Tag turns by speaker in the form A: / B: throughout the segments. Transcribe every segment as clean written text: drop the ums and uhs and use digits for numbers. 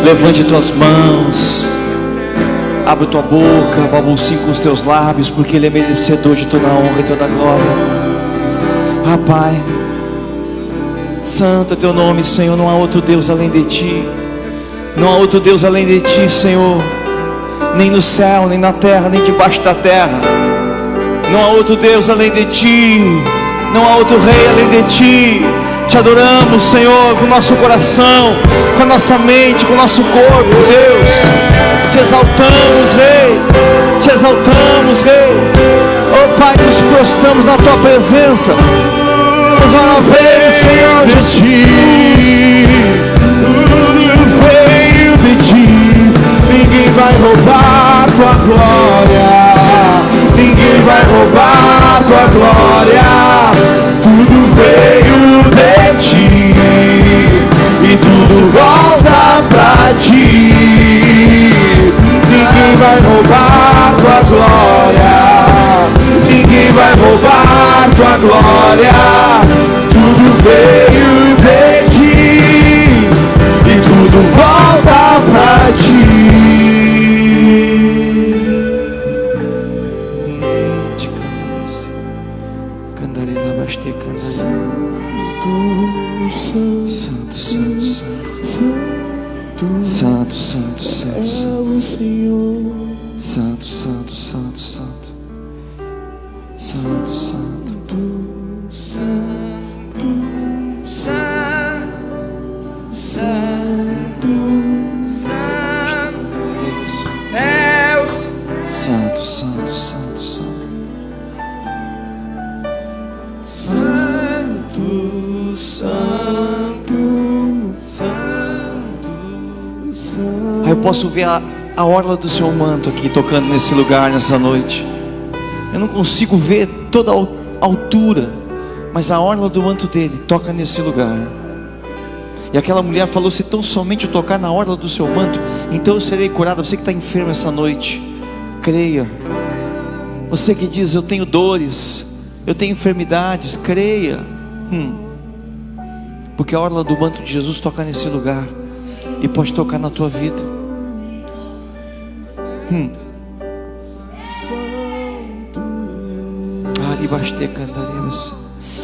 A: Levante tuas mãos, abre tua boca, balbucie com os teus lábios, porque Ele é merecedor de toda a honra e toda a glória. Ah, Pai, santo é teu nome, Senhor. Não há outro Deus além de ti. Não há outro Deus além de ti, Senhor. Nem no céu, nem na terra, nem debaixo da terra. Não há outro Deus além de ti. Não há outro Rei além de ti. Te adoramos, Senhor, com o nosso coração, com a nossa mente, com o nosso corpo, Deus. Te exaltamos, Rei. Te exaltamos, Rei. Oh, Pai, nos prostramos na Tua presença. Mais uma vez, Senhor, de ti. Tudo veio de ti. Ninguém vai roubar Tua glória. Ninguém vai roubar Tua glória. Tudo veio de ti e tudo volta pra ti. Ninguém vai roubar Tua glória. Ninguém vai roubar Tua glória. Tudo veio de ti e tudo volta pra ti. Santo, santo, santo, santo, santo, santo, é o Senhor. Santo, santo, santo, santo, santo, santo, santo, santo, santo, é o santo, santo, santo, santo. Eu posso ver a orla do seu manto aqui tocando nesse lugar, nessa noite. Eu não consigo ver toda a altura, mas a orla do manto dele toca nesse lugar. E aquela mulher falou: se tão somente eu tocar na orla do seu manto, então eu serei curada. Você que está enfermo essa noite, creia. Você que diz: eu tenho dores, eu tenho enfermidades, creia. Porque a orla do manto de Jesus toca nesse lugar e pode tocar na tua vida.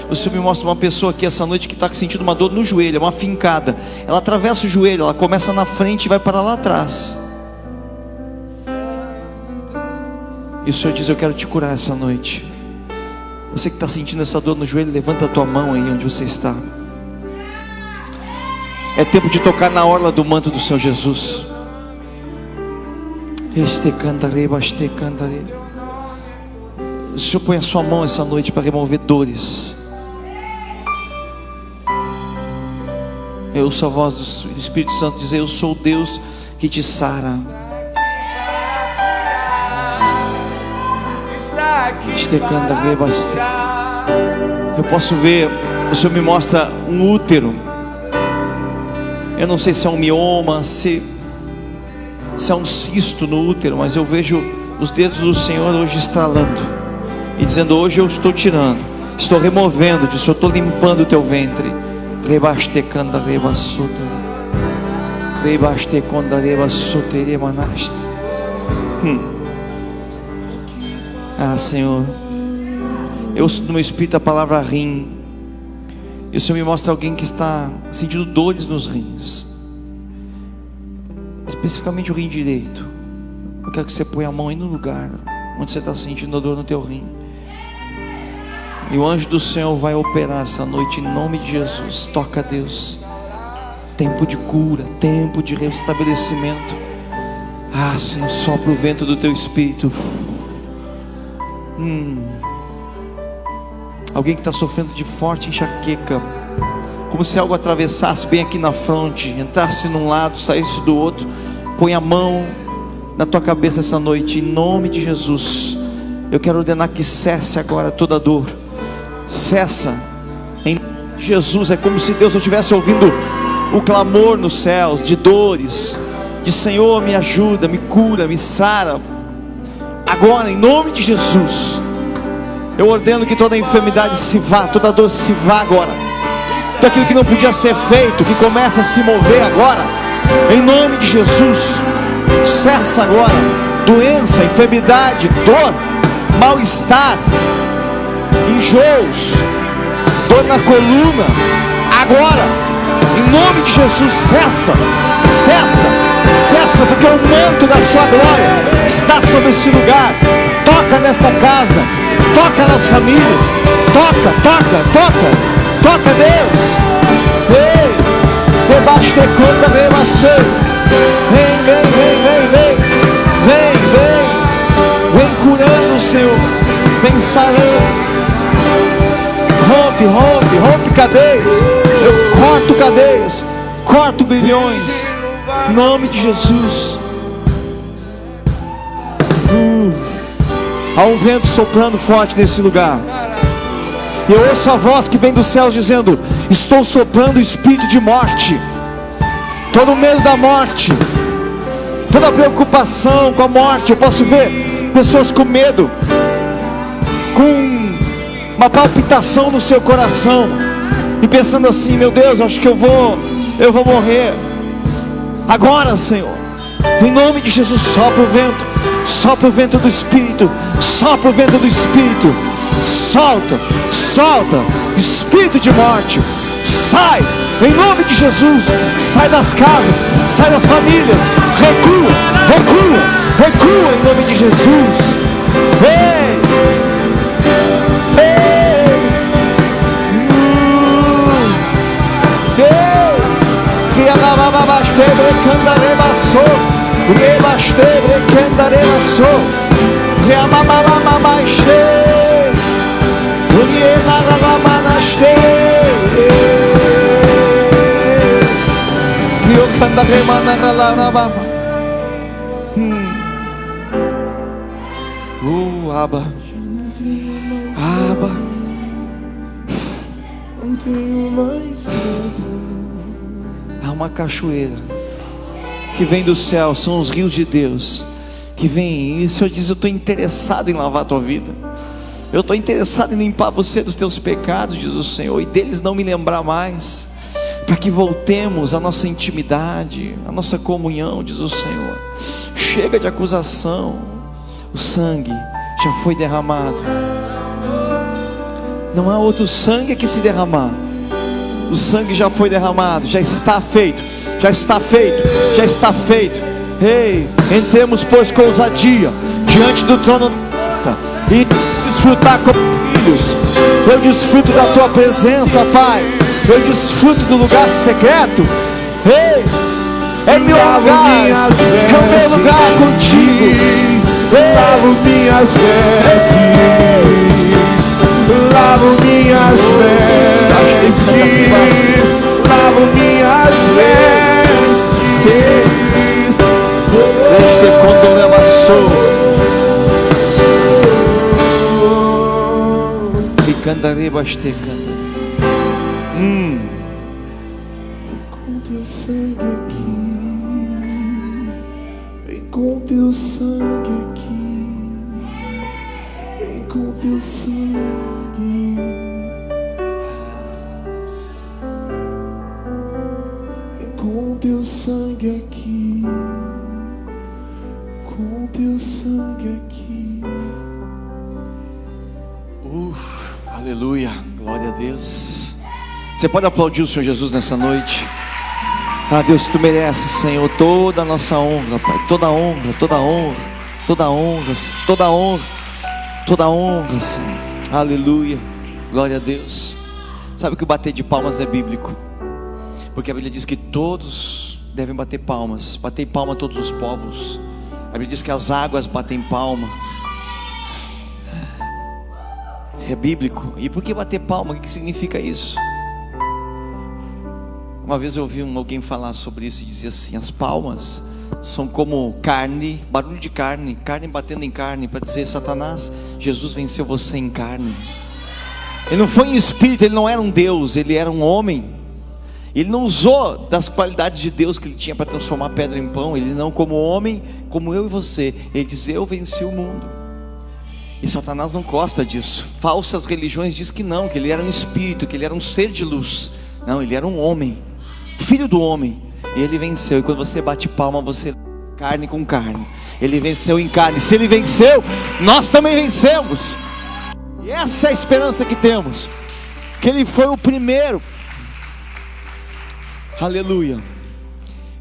A: O Senhor me mostra uma pessoa aqui essa noite que está sentindo uma dor no joelho, uma fincada. Ela atravessa o joelho, ela começa na frente e vai para lá atrás. E o Senhor diz: eu quero te curar essa noite. Você que está sentindo essa dor no joelho, levanta a tua mão aí onde você está. É tempo de tocar na orla do manto do Senhor Jesus. O Senhor põe a sua mão essa noite para remover dores. Eu ouço a voz do Espírito Santo dizer: eu sou o Deus que te sara. Eu posso ver, o Senhor me mostra um útero. Eu não sei se é um mioma, se é um cisto no útero, mas eu vejo os dedos do Senhor hoje estralando e dizendo: hoje eu estou tirando, estou removendo disso, eu estou limpando o teu ventre. Ah, Senhor, eu ouço no meu espírito a palavra rim. E o Senhor me mostra alguém que está sentindo dores nos rins, especificamente o rim direito. Eu quero que você ponha a mão aí no lugar onde você está sentindo a dor no teu rim. E o anjo do Senhor vai operar essa noite em nome de Jesus. Toca, Deus. Tempo de cura, tempo de restabelecimento. Ah, Senhor, sopra o vento do teu espírito. Alguém que está sofrendo de forte enxaqueca, como se algo atravessasse bem aqui na fronte, entrasse num lado, saísse do outro. Põe a mão na tua cabeça essa noite, em nome de Jesus. Eu quero ordenar que cesse agora toda dor. Cessa em Jesus. É como se Deus estivesse ouvindo o clamor nos céus de dores, de Senhor, me ajuda, me cura, me sara. Agora, em nome de Jesus, eu ordeno que toda enfermidade se vá, toda dor se vá agora. Tudo aquilo que não podia ser feito, que começa a se mover agora, em nome de Jesus. Cessa agora doença, enfermidade, dor, mal-estar, enjoos, dor na coluna. Agora, em nome de Jesus, cessa, porque o manto da sua glória está sobre esse lugar. Toca nessa casa, toca nas famílias, toca Deus. Ei, debaixo de conta de você. Vem curando, Senhor, vem sarando. Rompe cadeias. Eu corto cadeias, corto grilhões, em nome de Jesus. Há um vento soprando forte nesse lugar. E eu ouço a voz que vem dos céus dizendo: estou soprando o espírito de morte. Todo medo da morte, toda preocupação com a morte. Eu posso ver pessoas com medo, com uma palpitação no seu coração, e pensando assim: meu Deus, acho que eu vou morrer. Agora, Senhor, em nome de Jesus, sopra o vento do Espírito, sopra o vento do Espírito, solta, espírito de morte, sai, em nome de Jesus, sai das casas, sai das famílias, recua, em nome de Jesus. Abba.
B: Não tenho mais medo.
A: Há uma cachoeira que vem do céu, são os rios de Deus que vem. E o Senhor diz: eu estou interessado em lavar a tua vida, eu estou interessado em limpar você dos teus pecados, diz o Senhor, e deles não me lembrar mais, para que voltemos à nossa intimidade, à nossa comunhão, diz o Senhor. Chega de acusação, o sangue já foi derramado, não há outro sangue que se derramar. O sangue já foi derramado, já está feito. Ei, entremos pois com ousadia diante do trono da graça e desfrutar como filhos. Eu desfruto da tua presença, Pai. Eu desfruto do lugar secreto. Ei, é meu lugar, é o meu lugar contigo.
B: Lavo minhas vestes, lavo minhas vestes, lavo minhas vestes.
A: Este quando levassou e cantarei bastecando.
B: Com teu sangue aqui, vem com teu sangue aqui, vem com teu sangue, vem com teu sangue aqui, com teu sangue aqui.
A: Aleluia, glória a Deus. Você pode aplaudir o Senhor Jesus nessa noite? Ah, Deus, tu mereces, Senhor, toda a nossa honra, Pai, toda honra, Senhor. Aleluia, glória a Deus. Sabe que o bater de palmas é bíblico, porque a Bíblia diz que todos devem bater palmas. Bater palma a todos os povos. A Bíblia diz que as águas batem palmas. É bíblico. E por que bater palma? O que significa isso? Uma vez eu ouvi alguém falar sobre isso e dizia assim: as palmas são como carne, barulho de carne, carne batendo em carne, para dizer: Satanás, Jesus venceu você em carne. Ele não foi em espírito, ele não era um Deus, ele era um homem. Ele não usou das qualidades de Deus que ele tinha para transformar pedra em pão. Ele não, como homem, como eu e você, ele diz: eu venci o mundo. E Satanás não gosta disso. Falsas religiões dizem que não, que ele era um espírito, que ele era um ser de luz. Não, ele era um homem, filho do homem. E Ele venceu. E quando você bate palma, você carne com carne. Ele venceu em carne. Se Ele venceu, nós também vencemos. E essa é a esperança que temos, que Ele foi o primeiro. Aleluia.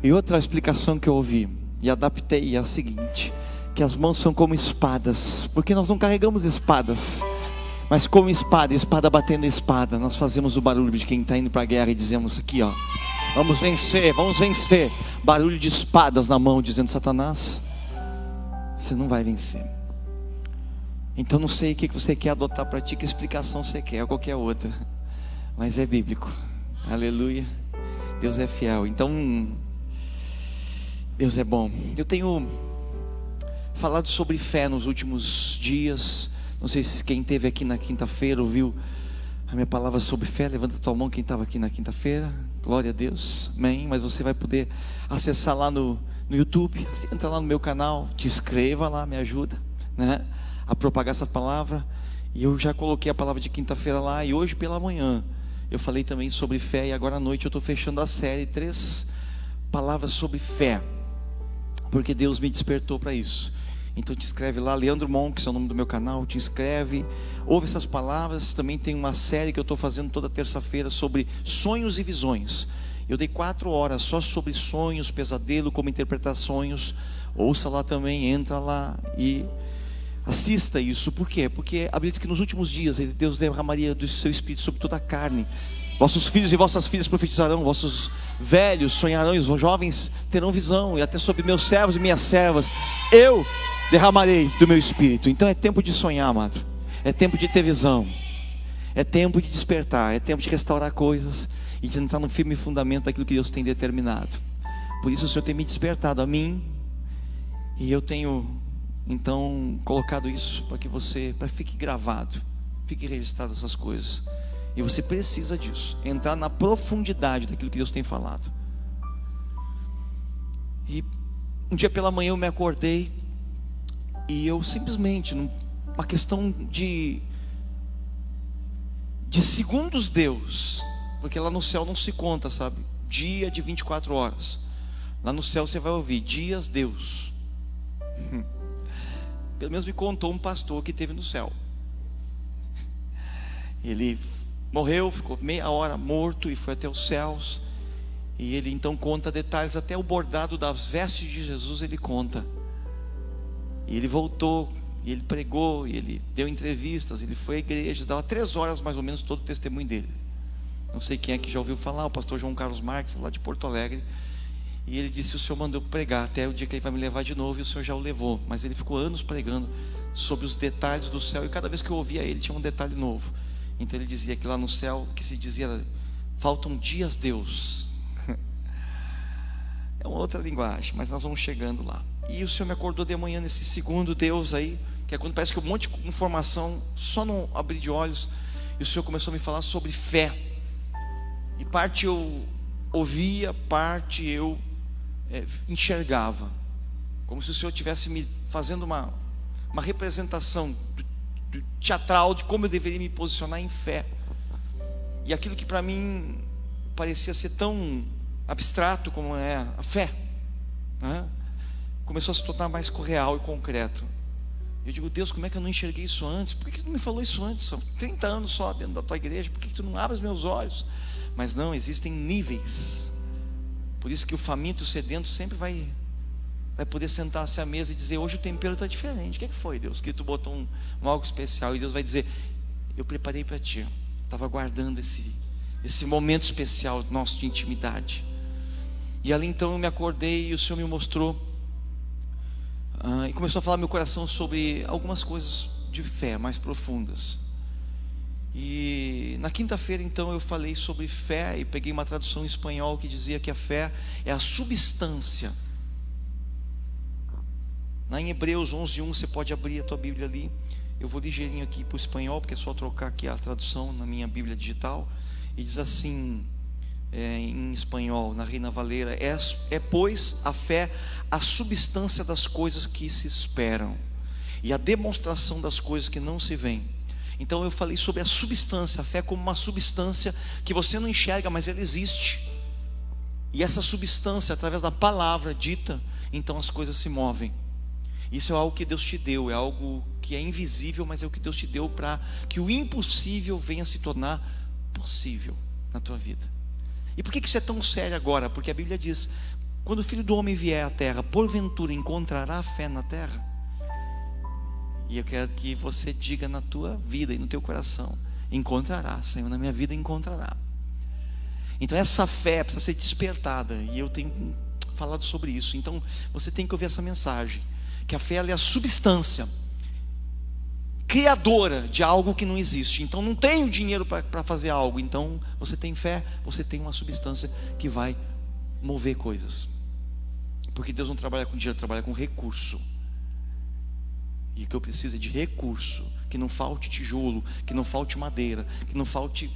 A: E outra explicação que eu ouvi e adaptei é a seguinte: que as mãos são como espadas, porque nós não carregamos espadas, mas como espada, espada batendo espada, nós fazemos o barulho de quem está indo para a guerra e dizemos aqui, ó, vamos vencer, vamos vencer. Barulho de espadas na mão, dizendo: Satanás, você não vai vencer. Então não sei o que você quer adotar para ti, que explicação você quer, ou qualquer outra, mas é bíblico. Aleluia. Deus é fiel. Então Deus é bom. Eu tenho falado sobre fé nos últimos dias. Não sei se quem esteve aqui na quinta-feira ouviu a minha palavra sobre fé. Levanta a tua mão quem estava aqui na quinta-feira. Glória a Deus, amém. Mas você vai poder acessar lá no YouTube. Entra lá no meu canal, te inscreva lá, me ajuda, né, a propagar essa palavra. E eu já coloquei a palavra de quinta-feira lá. E hoje pela manhã eu falei também sobre fé. E agora à noite eu estou fechando a série 3 palavras sobre fé, porque Deus me despertou para isso. Então te inscreve lá, Leandro Monks é o nome do meu canal, te inscreve, ouve essas palavras. Também tem uma série que eu estou fazendo toda terça-feira sobre sonhos e visões. Eu dei 4 horas só sobre sonhos, pesadelo, como interpretar sonhos. Ouça lá também, entra lá e assista isso. Por quê? Porque a Bíblia diz que nos últimos dias Deus derramaria do seu Espírito sobre toda a carne. Vossos filhos e vossas filhas profetizarão, vossos velhos sonharão, e os jovens terão visão. E até sobre meus servos e minhas servas eu derramarei do meu Espírito. Então é tempo de sonhar, amado. É tempo de ter visão. É tempo de despertar. É tempo de restaurar coisas e de entrar no firme fundamento daquilo que Deus tem determinado. Por isso o Senhor tem me despertado a mim. E eu tenho então colocado isso para que fique gravado, fique registrado essas coisas. E você precisa disso, entrar na profundidade daquilo que Deus tem falado. E um dia pela manhã eu me acordei e eu simplesmente, uma questão de segundos Deus, porque lá no céu não se conta, sabe, dia de 24 horas. Lá no céu você vai ouvir dias Deus. Pelo menos me contou um pastor que teve no céu. Ele morreu, ficou meia hora morto e foi até os céus. E ele então conta detalhes, até o bordado das vestes de Jesus ele conta. E ele voltou, e ele pregou, e ele deu entrevistas, ele foi à igreja, dava 3 horas mais ou menos todo o testemunho dele. Não sei quem é que já ouviu falar, o pastor João Carlos Marques, lá de Porto Alegre. E ele disse: o Senhor mandou pregar até o dia que ele vai me levar de novo, e o Senhor já o levou. Mas ele ficou anos pregando sobre os detalhes do céu, e cada vez que eu ouvia ele tinha um detalhe novo. Então ele dizia que lá no céu, que se dizia, faltam dias Deus. É uma outra linguagem, mas nós vamos chegando lá. E o Senhor me acordou de manhã nesse segundo Deus aí, que é quando parece que um monte de informação, só não abrir de olhos. E o Senhor começou a me falar sobre fé. E parte eu ouvia, parte eu enxergava, como se o Senhor estivesse me fazendo uma representação teatral de como eu deveria me posicionar em fé. E aquilo que para mim parecia ser tão abstrato como é a fé, né, começou a se tornar mais real e concreto. Eu digo: Deus, como é que eu não enxerguei isso antes? Por que tu não me falou isso antes? São 30 anos só dentro da tua igreja, por que tu não abres meus olhos? Mas não, existem níveis. Por isso que o faminto e o sedento sempre vai poder sentar-se à mesa e dizer: hoje o tempero está diferente. O que é que foi, Deus? Que tu botou um algo especial. E Deus vai dizer: eu preparei para ti, estava guardando esse momento especial nosso de intimidade. E ali então eu me acordei e o Senhor me mostrou, e começou a falar no meu coração sobre algumas coisas de fé mais profundas. E na quinta-feira então eu falei sobre fé e peguei uma tradução em espanhol que dizia que a fé é a substância. Lá em Hebreus 11:1, você pode abrir a tua Bíblia ali. Eu vou ligeirinho aqui para o espanhol, porque é só trocar aqui a tradução na minha Bíblia digital. E diz assim, em espanhol, na Reina Valera: pois a fé a substância das coisas que se esperam e a demonstração das coisas que não se veem. Então eu falei sobre a substância, a fé como uma substância que você não enxerga, mas ela existe. E essa substância, através da palavra dita, então as coisas se movem. Isso é algo que Deus te deu, é algo que é invisível, mas é o que Deus te deu para que o impossível venha se tornar possível na tua vida. E por que isso é tão sério agora? Porque a Bíblia diz: quando o Filho do Homem vier à terra, porventura encontrará fé na terra? E eu quero que você diga na tua vida e no teu coração: encontrará, Senhor, na minha vida encontrará. Então essa fé precisa ser despertada, e eu tenho falado sobre isso. Então você tem que ouvir essa mensagem, que a fé, ela é a substância criadora de algo que não existe. Então não tenho dinheiro para fazer algo, então você tem fé, você tem uma substância que vai mover coisas. Porque Deus não trabalha com dinheiro, trabalha com recurso. E o que eu preciso é de recurso, que não falte tijolo, que não falte madeira, que não falte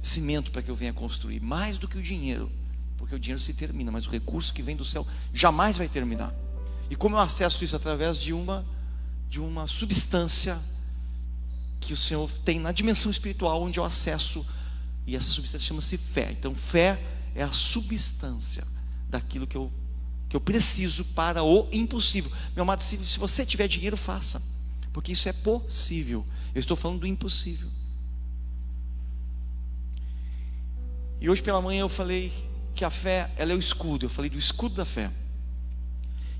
A: cimento para que eu venha construir. Mais do que o dinheiro, porque o dinheiro se termina, mas o recurso que vem do céu jamais vai terminar. E como eu acesso isso? Através de uma substância que o Senhor tem na dimensão espiritual, onde eu acesso, e essa substância chama-se fé. Então fé é a substância daquilo que eu preciso para o impossível. Meu amado, se você tiver dinheiro, faça, porque isso é possível. Eu estou falando do impossível. E hoje pela manhã eu falei que a fé, ela é o escudo. Eu falei do escudo da fé.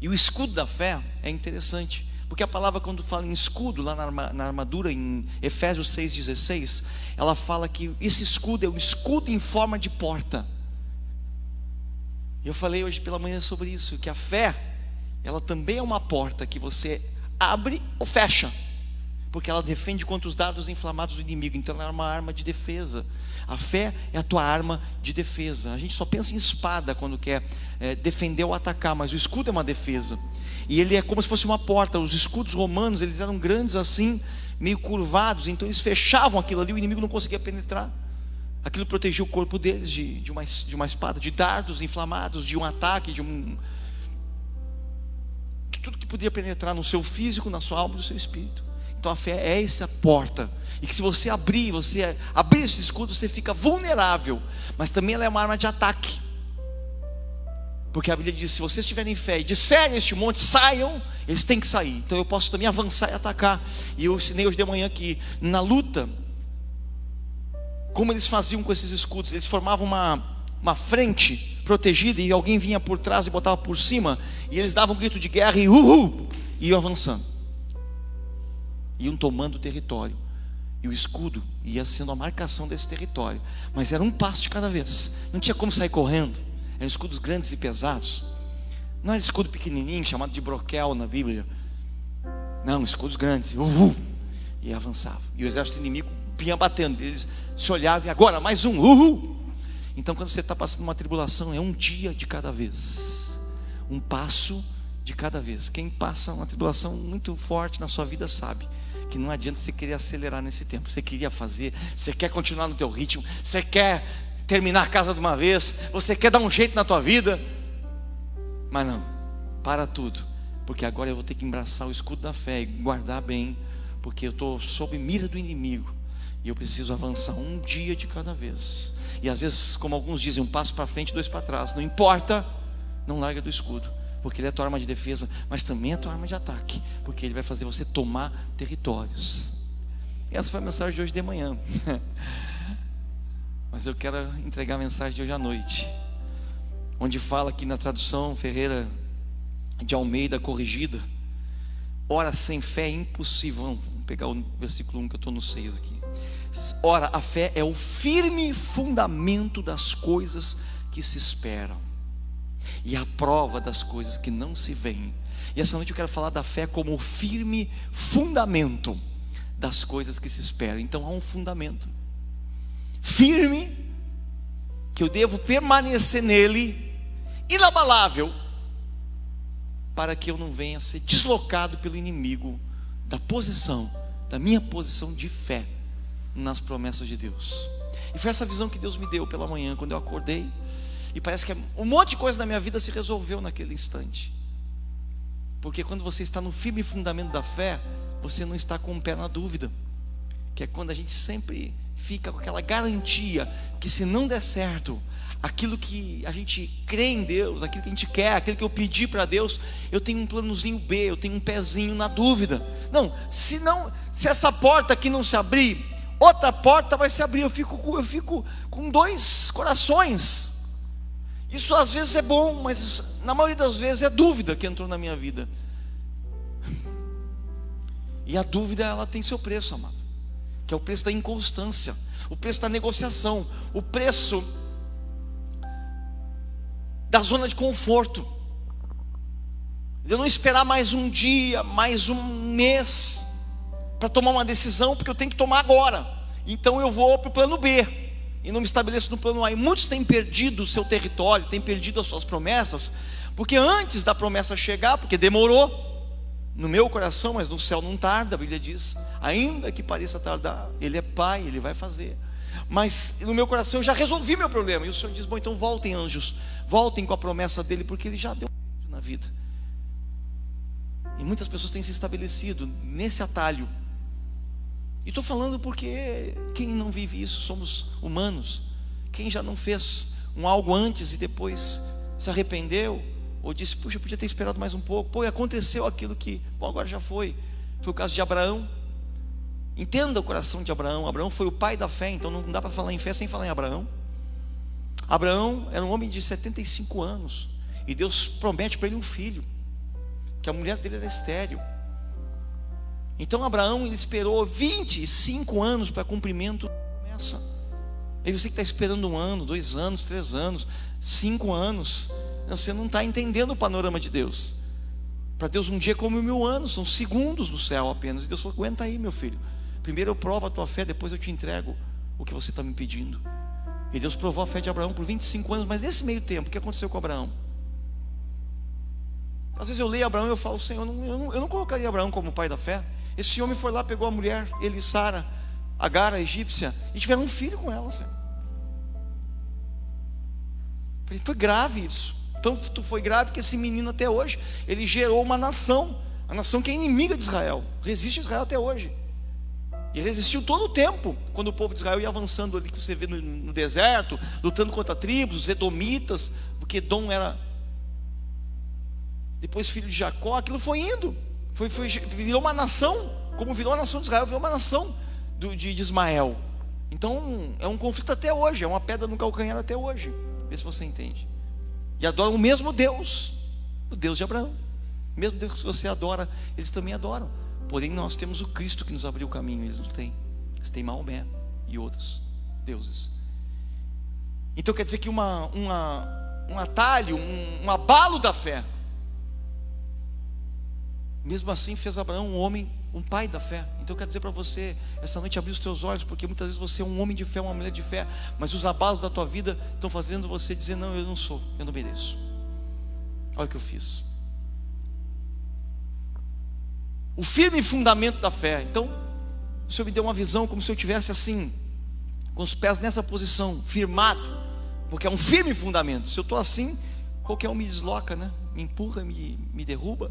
A: E o escudo da fé é interessante, porque a palavra, quando fala em escudo, lá na armadura, em Efésios 6,16, ela fala que esse escudo é um escudo em forma de porta. E eu falei hoje pela manhã sobre isso, que a fé, ela também é uma porta que você abre ou fecha, porque ela defende contra os dardos inflamados do inimigo. Então ela é uma arma de defesa. A fé é a tua arma de defesa. A gente só pensa em espada quando quer defender ou atacar, mas o escudo é uma defesa. E ele é como se fosse uma porta. Os escudos romanos, eles eram grandes assim, meio curvados, então eles fechavam aquilo ali, o inimigo não conseguia penetrar. Aquilo protegia o corpo deles de uma espada, de dardos inflamados, de um ataque, de tudo que podia penetrar no seu físico, na sua alma e no seu espírito. Então a fé é essa porta, e que se você abrir esse escudo, você fica vulnerável, mas também ela é uma arma de ataque, porque a Bíblia diz: se vocês tiverem fé e disserem este monte, saiam, eles têm que sair. Então eu posso também avançar e atacar. E eu ensinei hoje de manhã que na luta, como eles faziam com esses escudos, eles formavam uma frente protegida, e alguém vinha por trás e botava por cima, e eles davam um grito de guerra e iam avançando, iam tomando o território, e o escudo ia sendo a marcação desse território, mas era um passo de cada vez, não tinha como sair correndo. Eram escudos grandes e pesados, não era escudo pequenininho chamado de broquel na Bíblia, não, escudos grandes, e avançava, e o exército inimigo vinha batendo, eles se olhavam, e agora mais um, Então quando você está passando uma tribulação, é um dia de cada vez, um passo de cada vez. Quem passa uma tribulação muito forte na sua vida sabe que não adianta você querer acelerar nesse tempo. Você queria fazer, você quer continuar no teu ritmo, você quer terminar a casa de uma vez, você quer dar um jeito na tua vida, mas não, para tudo, porque agora eu vou ter que embraçar o escudo da fé e guardar bem, porque eu estou sob mira do inimigo, e eu preciso avançar um dia de cada vez. E às vezes, como alguns dizem, um passo para frente, dois para trás. Não importa, não larga do escudo, porque ele é a tua arma de defesa, mas também é a tua arma de ataque, porque ele vai fazer você tomar territórios. Essa foi a mensagem de hoje de manhã. Mas eu quero entregar a mensagem de hoje à noite, onde fala aqui na tradução Ferreira de Almeida corrigida: ora, sem fé é impossível. Vamos pegar o versículo 1, que eu estou no 6 aqui. Ora, a fé é o firme fundamento das coisas que se esperam, e a prova das coisas que não se veem. E essa noite eu quero falar da fé como o firme fundamento das coisas que se esperam. Então há um fundamento firme, que eu devo permanecer nele, inabalável, para que eu não venha a ser deslocado pelo inimigo da minha posição de fé nas promessas de Deus. E foi essa visão que Deus me deu pela manhã, quando eu acordei, e parece que um monte de coisa na minha vida se resolveu naquele instante. Porque quando você está no firme fundamento da fé, você não está com o pé na dúvida, que é quando a gente sempre fica com aquela garantia que se não der certo, aquilo que a gente crê em Deus, aquilo que a gente quer, aquilo que eu pedi para Deus, eu tenho um planozinho B, eu tenho um pezinho na dúvida. Não, se essa porta aqui não se abrir, outra porta vai se abrir. Eu fico com dois corações. Isso às vezes é bom, mas na maioria das vezes é dúvida que entrou na minha vida. E a dúvida, ela tem seu preço, amado, que é o preço da inconstância, o preço da negociação, o preço da zona de conforto, de eu não esperar mais um dia, mais um mês para tomar uma decisão, porque eu tenho que tomar agora. Então eu vou para o plano B e não me estabeleço no plano A. E muitos têm perdido o seu território, têm perdido as suas promessas, porque antes da promessa chegar, porque demorou no meu coração, mas no céu não tarda, a Bíblia diz, ainda que pareça tardar, Ele é Pai, Ele vai fazer. Mas no meu coração eu já resolvi meu problema. E o Senhor diz: bom, então voltem, anjos, voltem com a promessa dele, porque Ele já deu na vida. E muitas pessoas têm se estabelecido nesse atalho. E estou falando porque quem não vive isso somos humanos. Quem já não fez um algo antes e depois se arrependeu, ou disse: puxa, eu podia ter esperado mais um pouco. Pô, e aconteceu aquilo que, bom, agora já foi. Foi o caso de Abraão. Entenda o coração de Abraão. Abraão foi o pai da fé, então não dá para falar em fé sem falar em Abraão. Abraão era um homem de 75 anos, e Deus promete para ele um filho, que a mulher dele era estéril. Então Abraão, ele esperou 25 anos para cumprimento da promessa. E você que está esperando 1 ano, 2 anos, 3 anos, 5 anos, você não está entendendo o panorama de Deus. Para Deus um dia é como 1000 anos, são segundos no céu apenas. E Deus falou: aguenta aí, meu filho, primeiro eu provo a tua fé, depois eu te entrego o que você está me pedindo. E Deus provou a fé de Abraão por 25 anos. Mas nesse meio tempo, o que aconteceu com Abraão? Às vezes eu leio Abraão e eu falo: Senhor, eu não colocaria Abraão como pai da fé. Esse homem foi lá, pegou a mulher, ele e Sara, Agar, a egípcia, e tiveram um filho com ela, Senhor. Foi grave isso. Tanto foi grave que esse menino até hoje, ele gerou uma nação, a nação que é inimiga de Israel, resiste a Israel até hoje. E resistiu todo o tempo, quando o povo de Israel ia avançando ali, que você vê no deserto, lutando contra tribos, os edomitas, porque Edom era depois filho de Jacó. Aquilo foi indo, virou uma nação, como virou a nação de Israel, virou uma nação de Ismael. Então é um conflito até hoje, é uma pedra no calcanhar até hoje. Vê se você entende. E adoram o mesmo Deus, o Deus de Abraão. O mesmo Deus que você adora, eles também adoram. Porém nós temos o Cristo que nos abriu o caminho, eles não têm. Eles têm Maomé e outros deuses. Então quer dizer que um atalho, um abalo da fé, mesmo assim fez Abraão um homem, um pai da fé. Então eu quero dizer para você, essa noite, abrir os teus olhos, porque muitas vezes você é um homem de fé, uma mulher de fé, mas os abalos da tua vida estão fazendo você dizer: não, eu não sou, eu não mereço. Olha o que eu fiz. O firme fundamento da fé. Então o Senhor me deu uma visão como se eu estivesse assim, com os pés nessa posição, firmado, porque é um firme fundamento. Se eu estou assim, qualquer um me desloca, né? Me empurra, me derruba.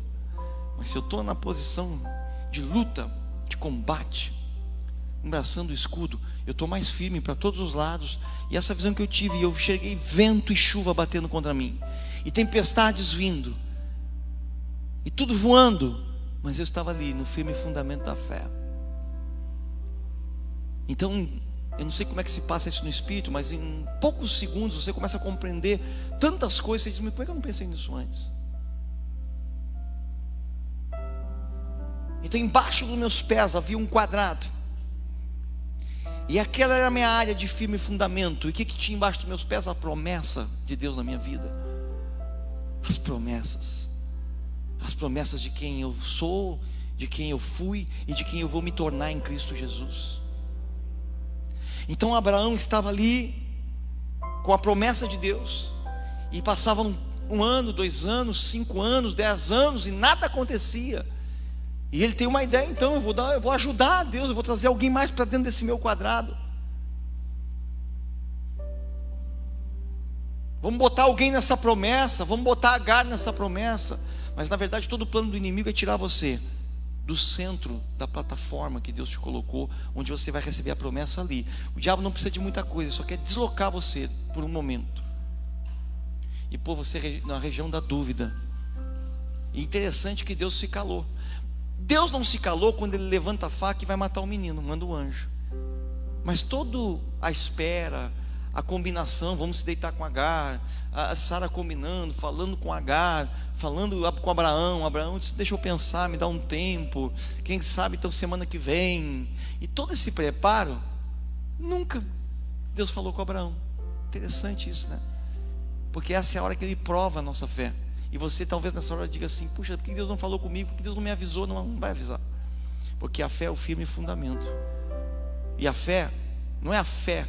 A: Mas se eu estou na posição de luta, de combate, embraçando o escudo, eu estou mais firme para todos os lados. E essa visão que eu tive, eu enxerguei vento e chuva batendo contra mim, e tempestades vindo, e tudo voando, mas eu estava ali no firme fundamento da fé. Então eu não sei como é que se passa isso no espírito, mas em poucos segundos você começa a compreender tantas coisas. Você diz: mas por que eu não pensei nisso antes? Então embaixo dos meus pés havia um quadrado, e aquela era a minha área de firme fundamento. E o que tinha embaixo dos meus pés? A promessa de Deus na minha vida. As promessas de quem eu sou, de quem eu fui e de quem eu vou me tornar em Cristo Jesus. Então Abraão estava ali com a promessa de Deus, e passavam 1 ano, 2 anos, 5 anos, 10 anos, e nada acontecia. E ele tem uma ideia: então eu vou ajudar a Deus, eu vou trazer alguém mais para dentro desse meu quadrado. Vamos botar alguém nessa promessa, vamos botar Agar nessa promessa. Mas na verdade todo o plano do inimigo é tirar você do centro da plataforma que Deus te colocou, onde você vai receber a promessa ali. O diabo não precisa de muita coisa, só quer deslocar você por um momento e pôr você na região da dúvida. E interessante que Deus se calou. Deus não se calou quando ele levanta a faca e vai matar o menino, manda o anjo. Mas toda a espera, a combinação, vamos se deitar com Agar, a Sara combinando, falando com Agar, falando com Abraão disse, deixa eu pensar, me dá um tempo, quem sabe então semana que vem. E todo esse preparo, nunca Deus falou com Abraão. Interessante isso, né? Porque essa é a hora que ele prova a nossa fé. E você talvez nessa hora diga assim, puxa, por que Deus não falou comigo? Por que Deus não me avisou? Não vai avisar. Porque a fé é o firme fundamento. E a fé, não é a fé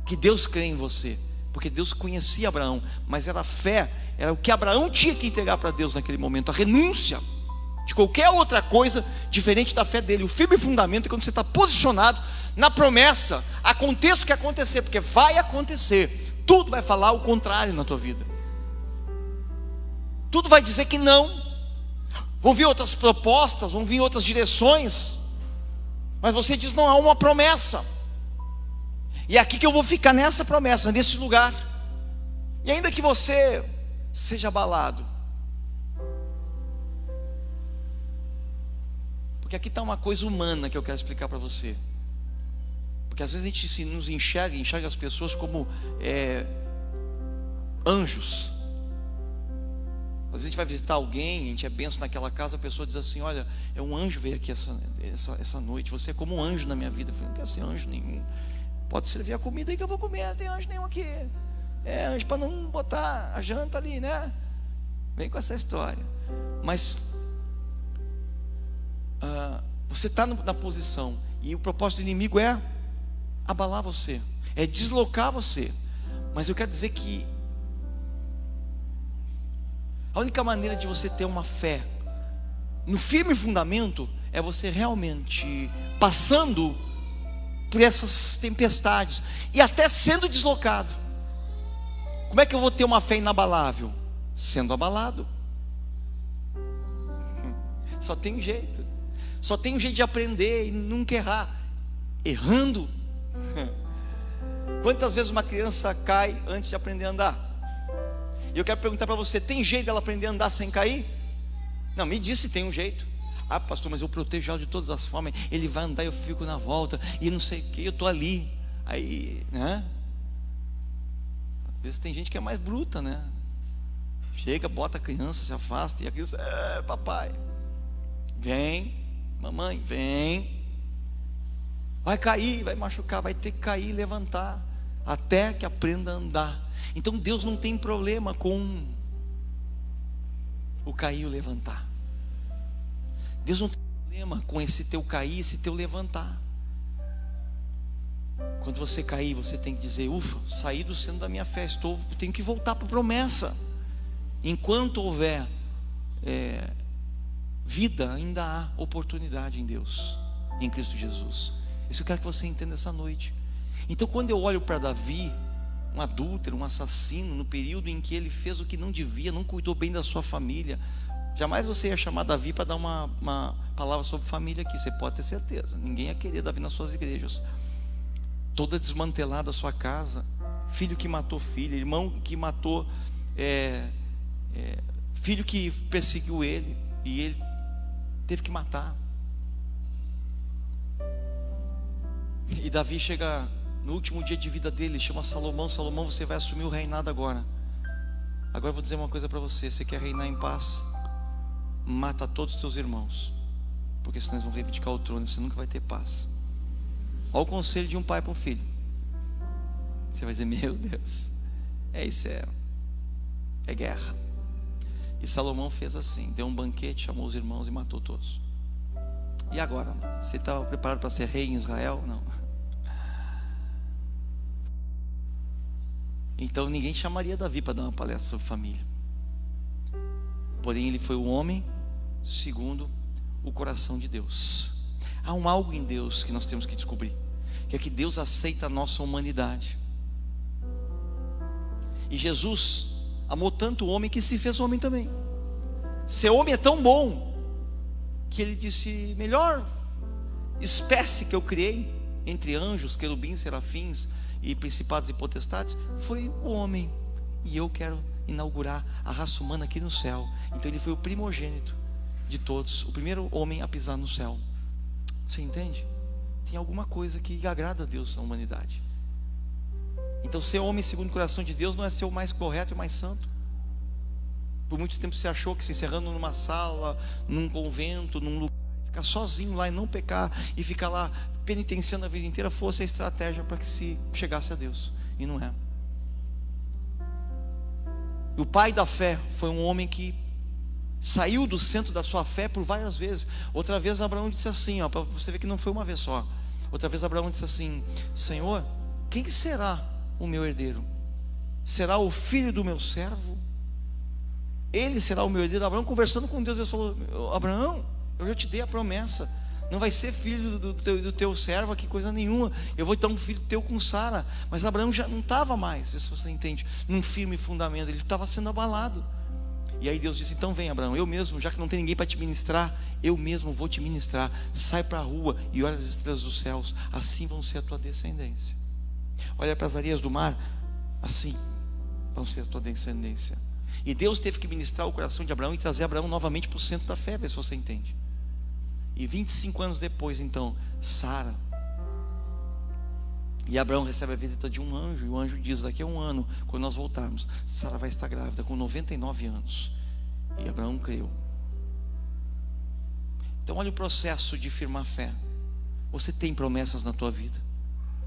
A: que Deus crê em você, porque Deus conhecia Abraão, mas era a fé, era o que Abraão tinha que entregar para Deus naquele momento, a renúncia de qualquer outra coisa diferente da fé dele. O firme fundamento é quando você está posicionado na promessa, aconteça o que acontecer, porque vai acontecer, tudo vai falar o contrário na tua vida, tudo vai dizer que não, vão vir outras propostas, vão vir outras direções, mas você diz, não, há uma promessa, e é aqui que eu vou ficar, nessa promessa, nesse lugar. E ainda que você seja abalado, porque aqui está uma coisa humana que eu quero explicar para você, porque às vezes a gente nos enxerga as pessoas como anjos. Às vezes a gente vai visitar alguém, a gente é benção naquela casa, a pessoa diz assim, olha, é um anjo veio aqui essa noite, você é como um anjo na minha vida. Eu falei, não quero ser anjo nenhum, pode servir a comida aí que eu vou comer, não tem anjo nenhum aqui, é anjo para não botar a janta ali, né? Vem com essa história. Mas você está na posição, e o propósito do inimigo é abalar você, é deslocar você. Mas eu quero dizer que a única maneira de você ter uma fé no firme fundamento é você realmente passando por essas tempestades e até sendo deslocado. Como é que eu vou ter uma fé inabalável? Sendo abalado. Só tem um jeito. Só tem um jeito de aprender e nunca errar. Errando. Quantas vezes uma criança cai antes de aprender a andar? E eu quero perguntar para você, tem jeito dela aprender a andar sem cair? Não, me diz se tem um jeito. Ah, pastor, mas eu protejo ela de todas as formas. Ele vai andar, eu fico na volta, e não sei o que, eu estou ali. Aí, né? Às vezes tem gente que é mais bruta, né? Chega, bota a criança, se afasta, e a criança, papai, vem, mamãe, vem. Vai cair, vai machucar, vai ter que cair e levantar, até que aprenda a andar. Então Deus não tem problema com o cair e o levantar. Deus não tem problema com esse teu cair, esse teu levantar. Quando você cair, você tem que dizer, ufa, saí do centro da minha fé, tenho que voltar para a promessa. Enquanto houver vida, ainda há oportunidade em Deus, em Cristo Jesus. Isso eu quero que você entenda essa noite. Então quando eu olho para Davi, um adúltero, um assassino, no período em que ele fez o que não devia, não cuidou bem da sua família, jamais você ia chamar Davi para dar uma palavra sobre família aqui, você pode ter certeza. Ninguém ia querer Davi nas suas igrejas. Toda desmantelada a sua casa, filho que matou filho, irmão que matou, filho que perseguiu ele, e ele teve que matar. E Davi chega no último dia de vida dele, chama Salomão, Salomão, você vai assumir o reinado agora. Agora eu vou dizer uma coisa para você, você quer reinar em paz? Mata todos os teus irmãos, porque senão eles vão reivindicar o trono, você nunca vai ter paz. Olha o conselho de um pai para um filho. Você vai dizer, meu Deus, isso é guerra. E Salomão fez assim, deu um banquete, chamou os irmãos e matou todos. E agora? Você estava preparado para ser rei em Israel? Não. Então ninguém chamaria Davi para dar uma palestra sobre família. Porém ele foi o homem segundo o coração de Deus. Há algo em Deus que nós temos que descobrir, que é que Deus aceita a nossa humanidade. E Jesus amou tanto o homem que se fez homem também. Ser homem é tão bom que ele disse: melhor espécie que eu criei entre anjos, querubins, serafins e principados e potestades foi o homem, e eu quero inaugurar a raça humana aqui no céu. Então ele foi o primogênito de todos, o primeiro homem a pisar no céu. Você entende? Tem alguma coisa que agrada a Deus na humanidade. Então ser homem segundo o coração de Deus não é ser o mais correto e o mais santo. Por muito tempo você achou que se encerrando numa sala, num convento, num lugar, ficar sozinho lá e não pecar, e ficar lá penitenciando a vida inteira, fosse a estratégia para que se chegasse a Deus. E não é. O pai da fé foi um homem que saiu do centro da sua fé por várias vezes. Outra vez Abraão disse assim, para você ver que não foi uma vez só. Outra vez Abraão disse assim: Senhor, quem será o meu herdeiro? Será o filho do meu servo? Ele será o meu herdeiro? Abraão conversando com Deus, Deus falou: Abraão, eu já te dei a promessa, não vai ser filho do teu servo aqui coisa nenhuma, eu vou dar um filho teu com Sara. Mas Abraão já não estava mais, se você entende, num firme fundamento, ele estava sendo abalado. E aí Deus disse: então vem, Abraão, eu mesmo, já que não tem ninguém para te ministrar, eu mesmo vou te ministrar. Sai para a rua e olha as estrelas dos céus, assim vão ser a tua descendência. Olha para as areias do mar, assim vão ser a tua descendência. E Deus teve que ministrar o coração de Abraão e trazer Abraão novamente para o centro da fé, vê se você entende. E 25 anos depois, então, Sara, e Abraão recebe a visita de um anjo, e o anjo diz: daqui a um ano, quando nós voltarmos, Sara vai estar grávida com 99 anos. E Abraão creu. Então olha o processo de firmar fé. Você tem promessas na tua vida,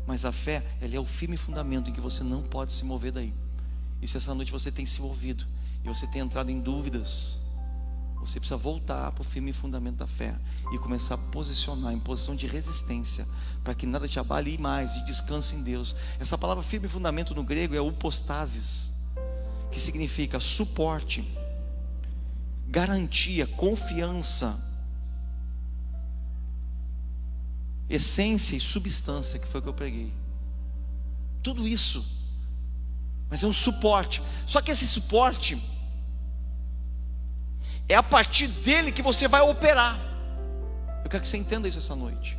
A: mas a fé, ela é o firme fundamento em que você não pode se mover daí. E se essa noite você tem se movido e você tem entrado em dúvidas, você precisa voltar para o firme fundamento da fé e começar a posicionar em posição de resistência, para que nada te abale mais, e descanso em Deus. Essa palavra firme fundamento no grego é upostasis, que significa suporte, garantia, confiança, essência e substância, que foi o que eu preguei. Tudo isso, mas é um suporte. Só que esse suporte é a partir dele que você vai operar. Eu quero que você entenda isso essa noite.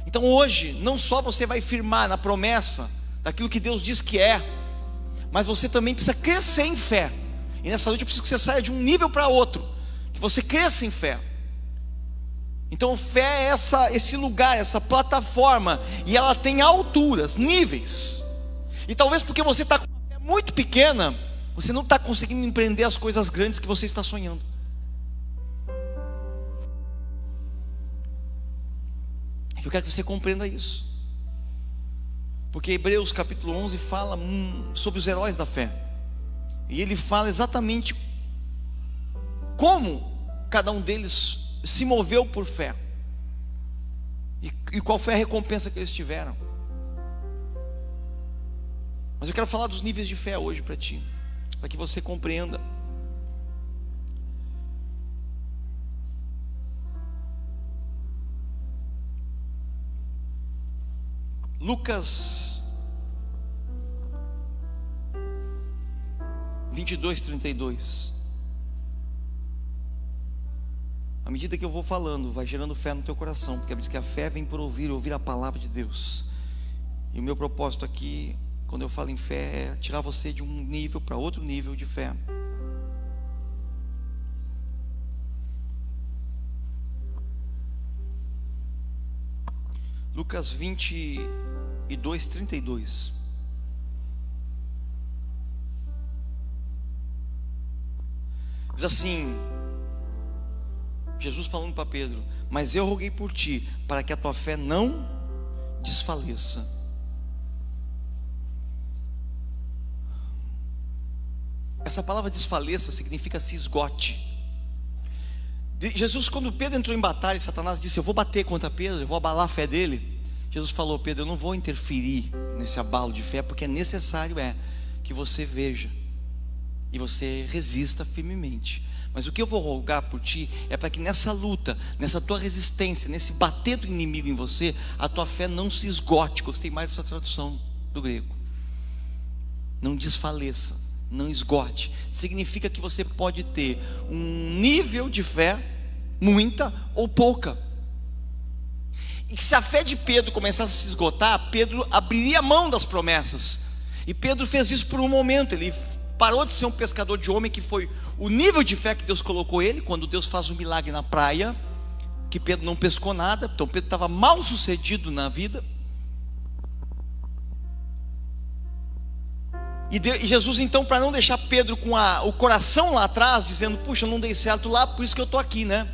A: Então hoje, não só você vai firmar na promessa daquilo que Deus diz que é, mas você também precisa crescer em fé. E nessa noite eu preciso que você saia de um nível para outro, que você cresça em fé. Então fé é esse lugar, essa plataforma, e ela tem alturas, níveis. E talvez porque você está com uma fé muito pequena, você não está conseguindo empreender as coisas grandes que você está sonhando. Eu quero que você compreenda isso, porque Hebreus capítulo 11 fala sobre os heróis da fé, e ele fala exatamente como cada um deles se moveu por fé, e qual foi a recompensa que eles tiveram. Mas eu quero falar dos níveis de fé hoje para ti, para que você compreenda. Lucas 22:32. À medida que eu vou falando, vai gerando fé no teu coração, porque diz que a fé vem por ouvir a palavra de Deus. E o meu propósito aqui, quando eu falo em fé, é tirar você de um nível para outro nível de fé. Lucas 22:32. Diz assim, Jesus falando para Pedro: mas eu roguei por ti, para que a tua fé não desfaleça. Essa palavra desfaleça significa se esgote. Jesus, quando Pedro entrou em batalha, Satanás disse: eu vou bater contra Pedro, eu vou abalar a fé dele. Jesus falou: Pedro, eu não vou interferir nesse abalo de fé, porque é necessário que você veja e você resista firmemente. Mas o que eu vou rogar por ti é para que nessa luta, nessa tua resistência, nesse bater do inimigo em você, a tua fé não se esgote. Gostei mais dessa tradução do grego. Não desfaleça, não esgote. Significa que você pode ter um nível de fé muita ou pouca. E que se a fé de Pedro começasse a se esgotar, Pedro abriria mão das promessas. E Pedro fez isso por um momento. Ele parou de ser um pescador de homem, que foi o nível de fé que Deus colocou ele, quando Deus faz um milagre na praia, que Pedro não pescou nada. Então Pedro estava mal sucedido na vida. E Jesus então, para não deixar Pedro com o coração lá atrás, dizendo, puxa, eu não dei certo lá, por isso que eu estou aqui, né?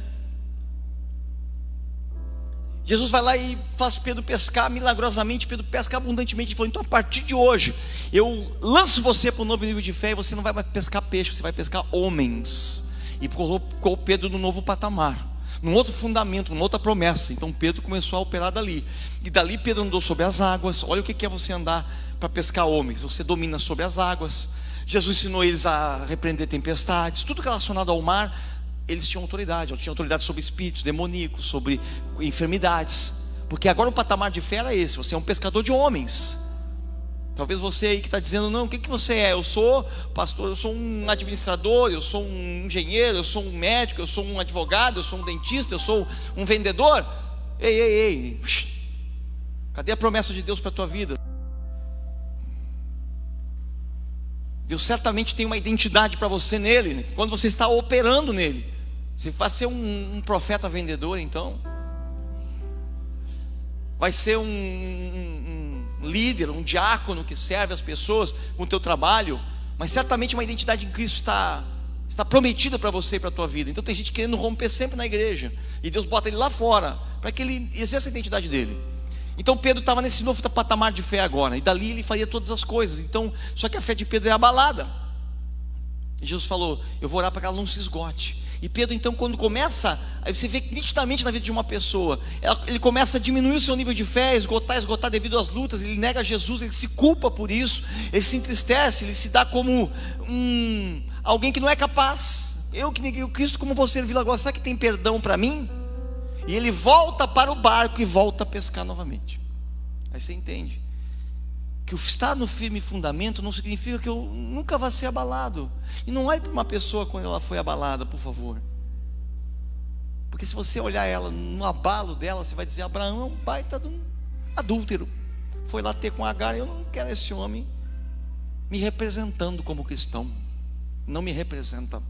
A: Jesus vai lá e faz Pedro pescar milagrosamente. Pedro pesca abundantemente. Ele falou, então a partir de hoje eu lanço você para um novo nível de fé, e você não vai mais pescar peixe, você vai pescar homens. E colocou Pedro no novo patamar, num outro fundamento, numa outra promessa. Então Pedro começou a operar dali. E dali Pedro andou sobre as águas. Olha o que é você andar para pescar homens. Você domina sobre as águas. Jesus ensinou eles a repreender tempestades. Tudo relacionado ao mar, eles tinham autoridade. Eles tinham autoridade sobre espíritos demoníacos, sobre enfermidades. Porque agora o patamar de fé era esse. Você é um pescador de homens. Talvez você aí que está dizendo, não, o que você é? Eu sou pastor, eu sou um administrador, eu sou um engenheiro, eu sou um médico, eu sou um advogado, eu sou um dentista, eu sou um vendedor. Ei, cadê a promessa de Deus para a tua vida? Deus certamente tem uma identidade para você nele, né? Quando você está operando nele. Você vai ser um profeta vendedor, então vai ser um líder, um diácono que serve as pessoas com o teu trabalho. Mas certamente uma identidade em Cristo está prometida para você e para a tua vida. Então tem gente querendo romper sempre na igreja, e Deus bota ele lá fora para que ele exerça a identidade dele. Então Pedro estava nesse novo patamar de fé agora, e dali ele faria todas as coisas. Então, só que a fé de Pedro é abalada. E Jesus falou, eu vou orar para que ela não se esgote. E Pedro então, quando começa, aí você vê nitidamente na vida de uma pessoa, ele começa a diminuir o seu nível de fé, esgotar devido às lutas. Ele nega Jesus, ele se culpa por isso, ele se entristece, ele se dá como alguém que não é capaz. Eu que neguei o Cristo, como vou servir agora? Será que tem perdão para mim? E ele volta para o barco e volta a pescar novamente. Aí você entende que o estar no firme fundamento não significa que eu nunca vá ser abalado. E não olhe para uma pessoa quando ela foi abalada, por favor. Porque se você olhar ela no abalo dela, você vai dizer, Abraão é um baita de um adúltero, foi lá ter com Agar. Eu não quero esse homem me representando como cristão. Não me representa.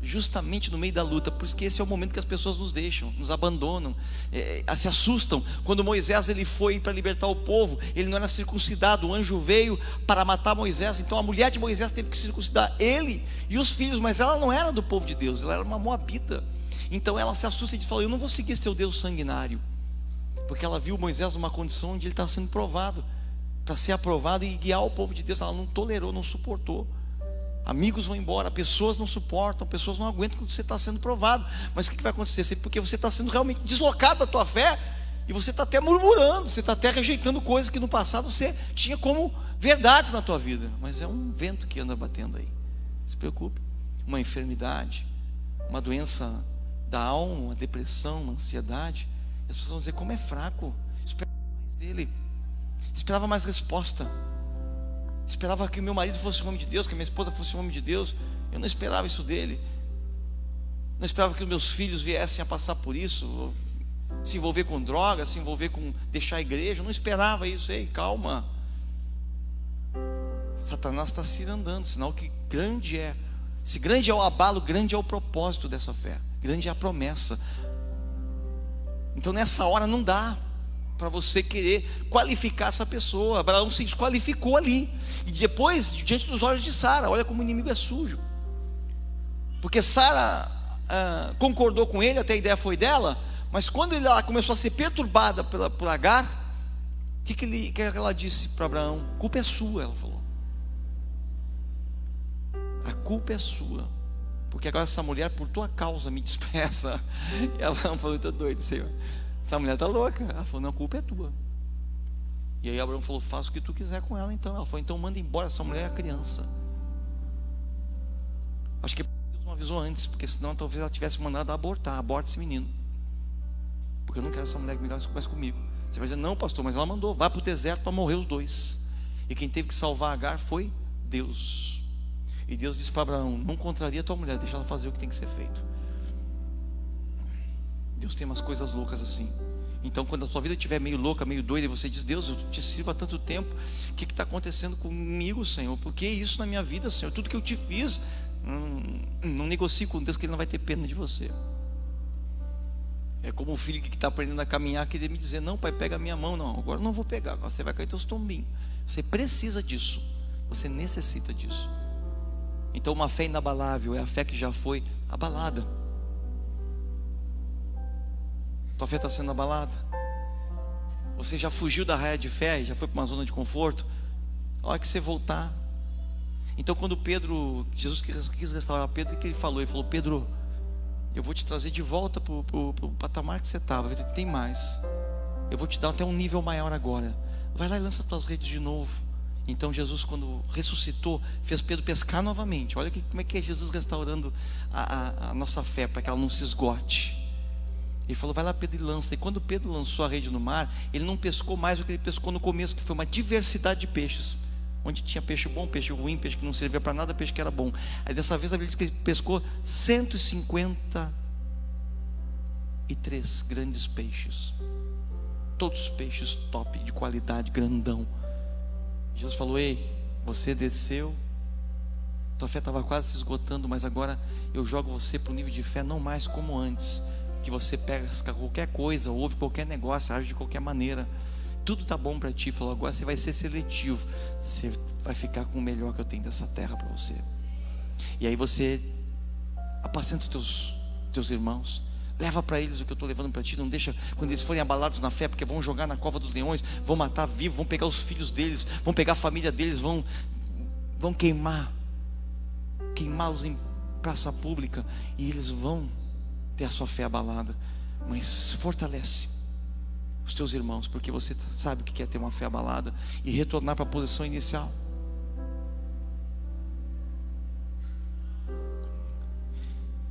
A: Justamente no meio da luta, porque esse é o momento que as pessoas nos deixam, nos abandonam, se assustam. Quando Moisés ele foi para libertar o povo, ele não era circuncidado, o anjo veio para matar Moisés. Então a mulher de Moisés teve que circuncidar ele e os filhos, mas ela não era do povo de Deus, ela era uma moabita. Então ela se assusta e diz, eu não vou seguir esse teu Deus sanguinário, porque ela viu Moisés numa condição onde ele estava sendo provado, para ser aprovado e guiar o povo de Deus. Ela não tolerou, não suportou. Amigos vão embora, pessoas não suportam, pessoas não aguentam quando você está sendo provado. Mas o que vai acontecer? Porque você está sendo realmente deslocado da tua fé, e você está até murmurando, você está até rejeitando coisas que no passado você tinha como verdades na tua vida. Mas é um vento que anda batendo aí. Não se preocupe. Uma enfermidade, uma doença da alma, uma depressão, uma ansiedade. E as pessoas vão dizer, como é fraco. Esperava mais dele, esperava mais resposta. Esperava que o meu marido fosse um homem de Deus, que a minha esposa fosse um homem de Deus. Eu não esperava isso dele. Não esperava que os meus filhos viessem a passar por isso, se envolver com drogas, se envolver com deixar a igreja. Eu não esperava isso. Ei, calma. Satanás está se andando, sinal que grande é. Se grande é o abalo, grande é o propósito dessa fé, grande é a promessa. Então nessa hora não dá para você querer qualificar essa pessoa. Abraão se desqualificou ali, e depois diante dos olhos de Sara. Olha como o inimigo é sujo, porque Sara concordou com ele, até a ideia foi dela, mas quando ela começou a ser perturbada por Agar, o que ela disse para Abraão? A culpa é sua, ela falou. A culpa é sua, porque agora essa mulher por tua causa me despreza. E Abraão falou, estou doido, Senhor, essa mulher está louca. Ela falou, não, a culpa é tua. E aí Abraão falou, faça o que tu quiser com ela então. Ela falou, então manda embora essa mulher, é a criança. Acho que Deus não avisou antes, porque senão talvez ela tivesse mandado abortar. Aborta esse menino, porque eu não quero essa mulher que mais comigo. Você vai dizer, não pastor, mas ela mandou, vai para o deserto para morrer os dois. E quem teve que salvar Agar foi Deus. E Deus disse para Abraão, não contraria a tua mulher, deixa ela fazer o que tem que ser feito. Deus tem umas coisas loucas assim. Então quando a tua vida estiver meio louca, meio doida, e você diz: Deus, eu te sirvo há tanto tempo, o que está acontecendo comigo, Senhor? Por que isso na minha vida, Senhor? Tudo que eu te fiz, não negocie com Deus, que Ele não vai ter pena de você. É como um filho que está aprendendo a caminhar, querer me dizer: não, pai, pega a minha mão. Não, agora eu não vou pegar, agora você vai cair teus tombinhos. Você precisa disso, você necessita disso. Então uma fé inabalável é a fé que já foi abalada. Tua fé está sendo abalada. Você já fugiu da raia de fé e já foi para uma zona de conforto. A hora que você voltar. Então quando Jesus quis restaurar Pedro, o que ele falou? Ele falou: Pedro, eu vou te trazer de volta para o patamar que você estava. Tem mais. Eu vou te dar até um nível maior agora. Vai lá e lança tuas redes de novo. Então Jesus, quando ressuscitou, fez Pedro pescar novamente. Olha como é que é Jesus restaurando a nossa fé, para que ela não se esgote. Ele falou: vai lá, Pedro, e lança. E quando Pedro lançou a rede no mar, ele não pescou mais o que ele pescou no começo, que foi uma diversidade de peixes, onde tinha peixe bom, peixe ruim, peixe que não servia para nada, peixe que era bom. Aí dessa vez a Bíblia diz que ele pescou 153 grandes peixes, todos peixes top, de qualidade, grandão. Jesus falou: ei, você desceu, tua fé estava quase se esgotando, mas agora eu jogo você para um nível de fé não mais como antes, que você pega qualquer coisa, ouve qualquer negócio, age de qualquer maneira, tudo está bom para ti. Falou: agora você vai ser seletivo, você vai ficar com o melhor que eu tenho dessa terra para você. E aí você apacenta os teus irmãos, leva para eles o que eu estou levando para ti. Não deixa, quando eles forem abalados na fé, porque vão jogar na cova dos leões, vão matar vivo, vão pegar os filhos deles, vão pegar a família deles, vão queimá-los em praça pública, e eles vão ter a sua fé abalada. Mas fortalece os teus irmãos, porque você sabe o que é ter uma fé abalada e retornar para a posição inicial.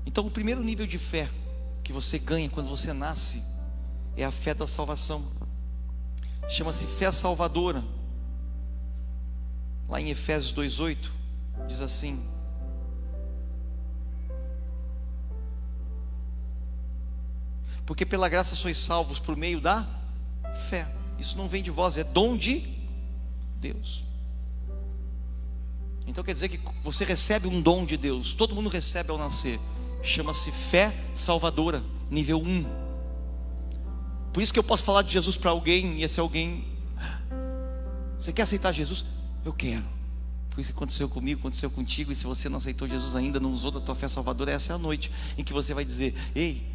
A: Então o primeiro nível de fé que você ganha quando você nasce é a fé da salvação. Chama-se fé salvadora. Lá em Efésios 2:8 diz assim: porque pela graça sois salvos por meio da fé. Isso não vem de vós, é dom de Deus. Então quer dizer que você recebe um dom de Deus. Todo mundo recebe ao nascer. Chama-se fé salvadora, nível 1. Por isso que eu posso falar de Jesus para alguém, e esse alguém: você quer aceitar Jesus? Eu quero. Foi isso que aconteceu comigo, aconteceu contigo. E se você não aceitou Jesus ainda, não usou da tua fé salvadora, essa é a noite em que você vai dizer: ei,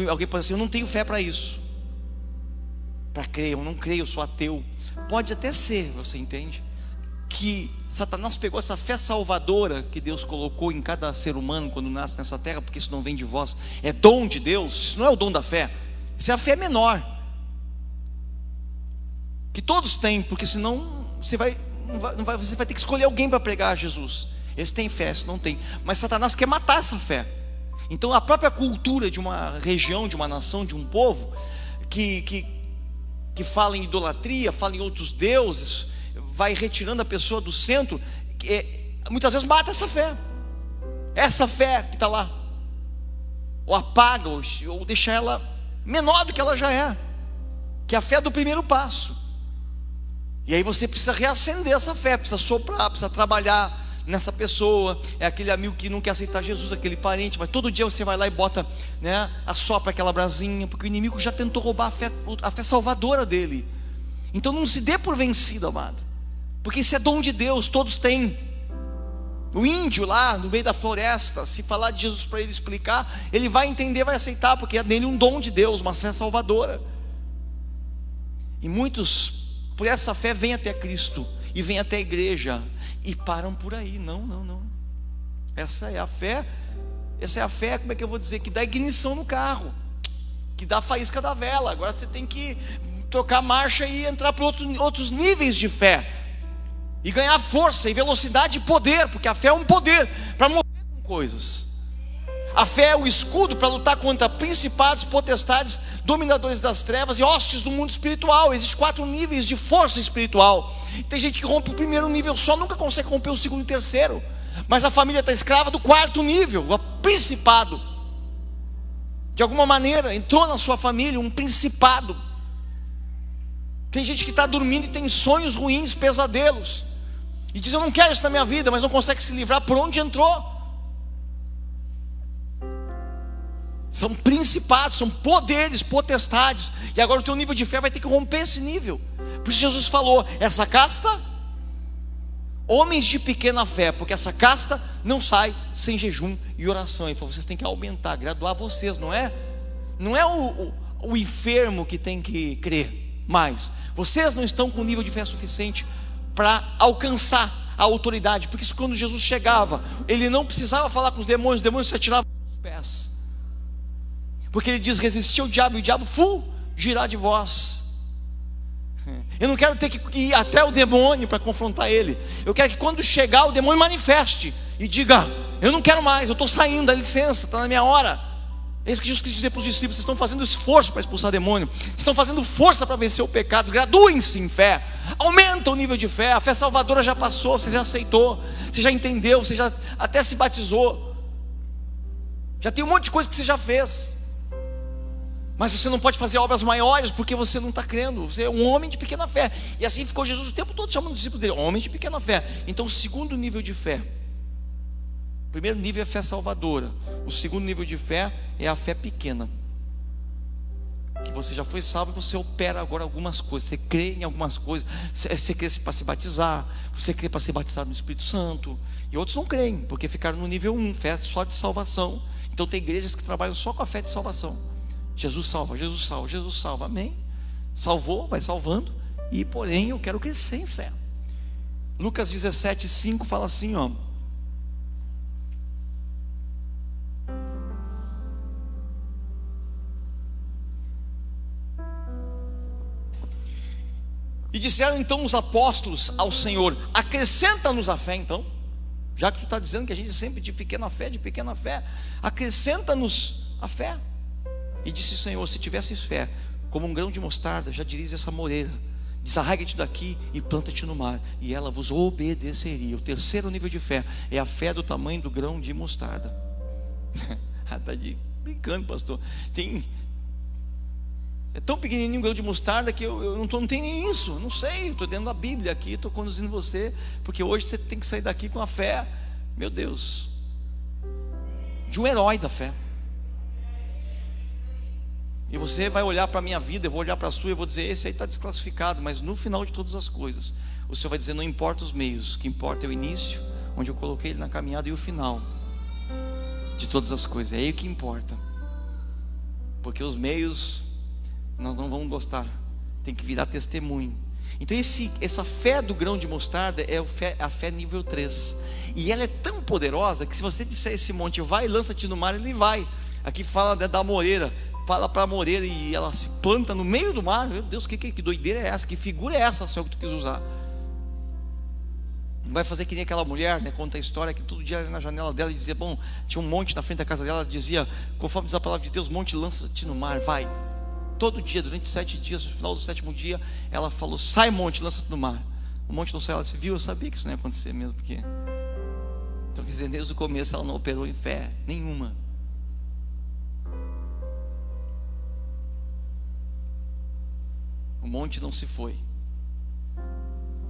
A: alguém pode dizer: eu não tenho fé para isso, para crer, eu não creio, eu sou ateu. Pode até ser, você entende, que Satanás pegou essa fé salvadora que Deus colocou em cada ser humano quando nasce nessa terra, porque isso não vem de vós, é dom de Deus. Isso não é o dom da fé, isso é a fé menor, que todos têm, porque senão você vai ter que escolher alguém para pregar Jesus. Esse tem fé, esse não tem. Mas Satanás quer matar essa fé. Então a própria cultura de uma região, de uma nação, de um povo que fala em idolatria, fala em outros deuses, vai retirando a pessoa do centro, muitas vezes mata essa fé. Essa fé que está lá, ou apaga, ou deixa ela menor do que ela já é, que é a fé do primeiro passo. E aí você precisa reacender essa fé, precisa soprar, precisa trabalhar nessa pessoa. É aquele amigo que não quer aceitar Jesus, aquele parente, mas todo dia você vai lá e bota, né, assopra aquela brasinha, porque o inimigo já tentou roubar a fé salvadora dele. Então não se dê por vencido, amado, porque isso é dom de Deus, todos têm. O índio lá no meio da floresta, se falar de Jesus para ele explicar, ele vai entender, vai aceitar, porque é nele um dom de Deus, uma fé salvadora. E muitos, por essa fé, vêm até Cristo e vêm até a igreja e param por aí. Não. Essa é a fé, como é que eu vou dizer, que dá ignição no carro, que dá faísca da vela. Agora você tem que trocar marcha e entrar para outros níveis de fé, e ganhar força e velocidade e poder, porque a fé é um poder para mover com coisas. A fé é o escudo para lutar contra principados, potestades, dominadores das trevas e hostes do mundo espiritual. Existem 4 níveis de força espiritual. Tem gente que rompe o primeiro nível só, nunca consegue romper o segundo e terceiro. Mas a família está escrava do 4º nível, o principado. De alguma maneira entrou na sua família um principado. Tem gente que está dormindo e tem sonhos ruins, pesadelos, e diz: eu não quero isso na minha vida, mas não consegue se livrar. Por onde entrou? São principados, são poderes, potestades. E agora o teu nível de fé vai ter que romper esse nível. Por isso Jesus falou: essa casta, homens de pequena fé, porque essa casta não sai sem jejum e oração. Ele falou: vocês têm que aumentar, graduar vocês, não é? Não é o enfermo que tem que crer mais. Vocês não estão com nível de fé suficiente para alcançar a autoridade. Porque isso, quando Jesus chegava, ele não precisava falar com os demônios se atiravam dos pés. Porque ele diz: resistir ao diabo, e o diabo fugirá de vós. Eu não quero ter que ir até o demônio para confrontar ele. Eu quero que quando chegar o demônio manifeste e diga: eu não quero mais, eu estou saindo, dá licença, está na minha hora. É isso que Jesus quis dizer para os discípulos: vocês estão fazendo esforço para expulsar demônio, vocês estão fazendo força para vencer o pecado. Graduem-se em fé, aumenta o nível de fé. A fé salvadora já passou, você já aceitou, você já entendeu, você já até se batizou, já tem um monte de coisa que você já fez. Mas você não pode fazer obras maiores porque você não está crendo. Você é um homem de pequena fé. E assim ficou Jesus o tempo todo chamando os discípulos dele: homem de pequena fé. Então o segundo nível de fé, o primeiro nível é a fé salvadora. O segundo nível de fé é a fé pequena, que você já foi salvo e você opera agora algumas coisas. Você crê em algumas coisas. Você crê para se batizar, você crê para ser batizado no Espírito Santo. E outros não creem, porque ficaram no nível 1, fé só de salvação. Então tem igrejas que trabalham só com a fé de salvação. Jesus salva, Jesus salva, Jesus salva, amém? Salvou, vai salvando. E porém eu quero crescer em fé. Lucas 17:5 fala assim, ó: e disseram então os apóstolos ao Senhor: acrescenta-nos a fé. Então, já que tu está dizendo que a gente é sempre de pequena fé, acrescenta-nos a fé. E disse o Senhor: se tivesses fé como um grão de mostarda, já dirias essa moreira: desarraiga-te daqui e planta-te no mar, e ela vos obedeceria. O terceiro nível de fé é a fé do tamanho do grão de mostarda. Está brincando, pastor. É tão pequenininho o grão de mostarda que eu não tenho nem isso. Não sei, estou dentro da Bíblia aqui, estou conduzindo você, porque hoje você tem que sair daqui com a fé, meu Deus, de um herói da fé. E você vai olhar para a minha vida, eu vou olhar para a sua e eu vou dizer: esse aí está desclassificado. Mas no final de todas as coisas, o Senhor vai dizer: não importa os meios, o que importa é o início, onde eu coloquei ele na caminhada, e o final de todas as coisas. É aí o que importa. Porque os meios nós não vamos gostar, tem que virar testemunho. Então essa fé do grão de mostarda é a fé nível 3. E ela é tão poderosa que se você disser esse monte: vai, lança-te no mar, ele vai. Aqui fala da moreira, fala para a moreira e ela se planta no meio do mar. Meu Deus, que doideira é essa? Que figura é essa, Senhor, que tu quis usar? Não vai fazer que nem aquela mulher, né? Conta a história que todo dia na janela dela e dizia: bom, tinha um monte na frente da casa dela. Ela dizia, conforme diz a palavra de Deus: monte, lança-te no mar, vai. Todo dia, durante 7 dias, no final do 7º dia, ela falou: sai, monte, lança-te no mar. O monte não saiu. Ela disse: viu, eu sabia que isso não ia acontecer mesmo. Porque... então quer dizer, desde o começo ela não operou em fé nenhuma. O monte não se foi.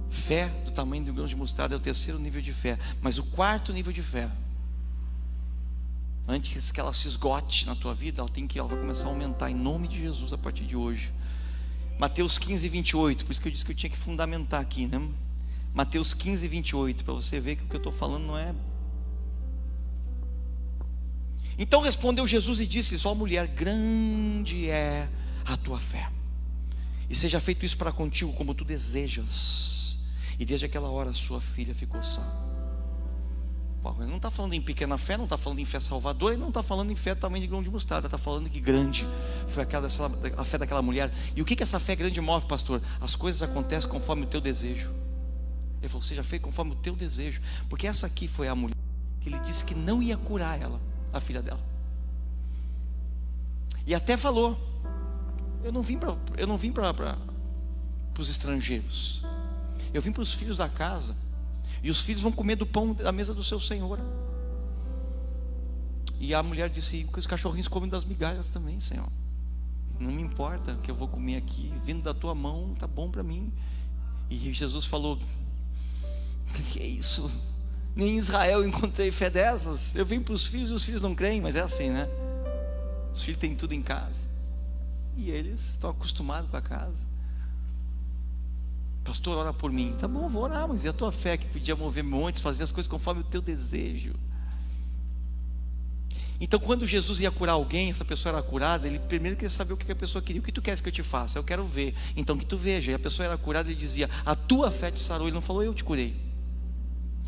A: Fé do tamanho do grão de mostarda é o terceiro nível de fé. Mas o quarto nível de fé, antes que ela se esgote na tua vida, ela vai começar a aumentar em nome de Jesus a partir de hoje. Mateus 15:28, por isso que eu disse que eu tinha que fundamentar aqui, né? Mateus 15:28, para você ver que o que eu estou falando não é. Então respondeu Jesus e disse-lhes: ó mulher, grande é a tua fé, e seja feito isso para contigo como tu desejas. E desde aquela hora sua filha ficou sã. Ele não está falando em pequena fé, não está falando em fé salvadora, ele não está falando em fé do tamanho de grão de mostarda, está falando que grande foi a fé daquela mulher. E o que essa fé grande move, pastor? As coisas acontecem conforme o teu desejo. Ele falou: seja feito conforme o teu desejo. Porque essa aqui foi a mulher que ele disse que não ia curar ela, a filha dela. E até falou: eu não vim para os estrangeiros, eu vim para os filhos da casa. E os filhos vão comer do pão da mesa do seu Senhor. E a mulher disse: que os cachorrinhos comem das migalhas também, Senhor. Não me importa que eu vou comer aqui, vindo da tua mão, tá bom para mim. E Jesus falou: que é isso? Nem em Israel eu encontrei fé dessas. Eu venho para os filhos e os filhos não creem, mas é assim, né? Os filhos têm tudo em casa e eles estão acostumados com a casa. Pastor, ora por mim. Tá bom, vou orar, mas e a tua fé que podia mover montes, fazer as coisas conforme o teu desejo? Então, quando Jesus ia curar alguém, essa pessoa era curada, ele primeiro queria saber o que a pessoa queria. O que tu queres que eu te faça? Eu quero ver. Então que tu veja. E a pessoa era curada, ele dizia: a tua fé te sarou. Ele não falou: eu te curei.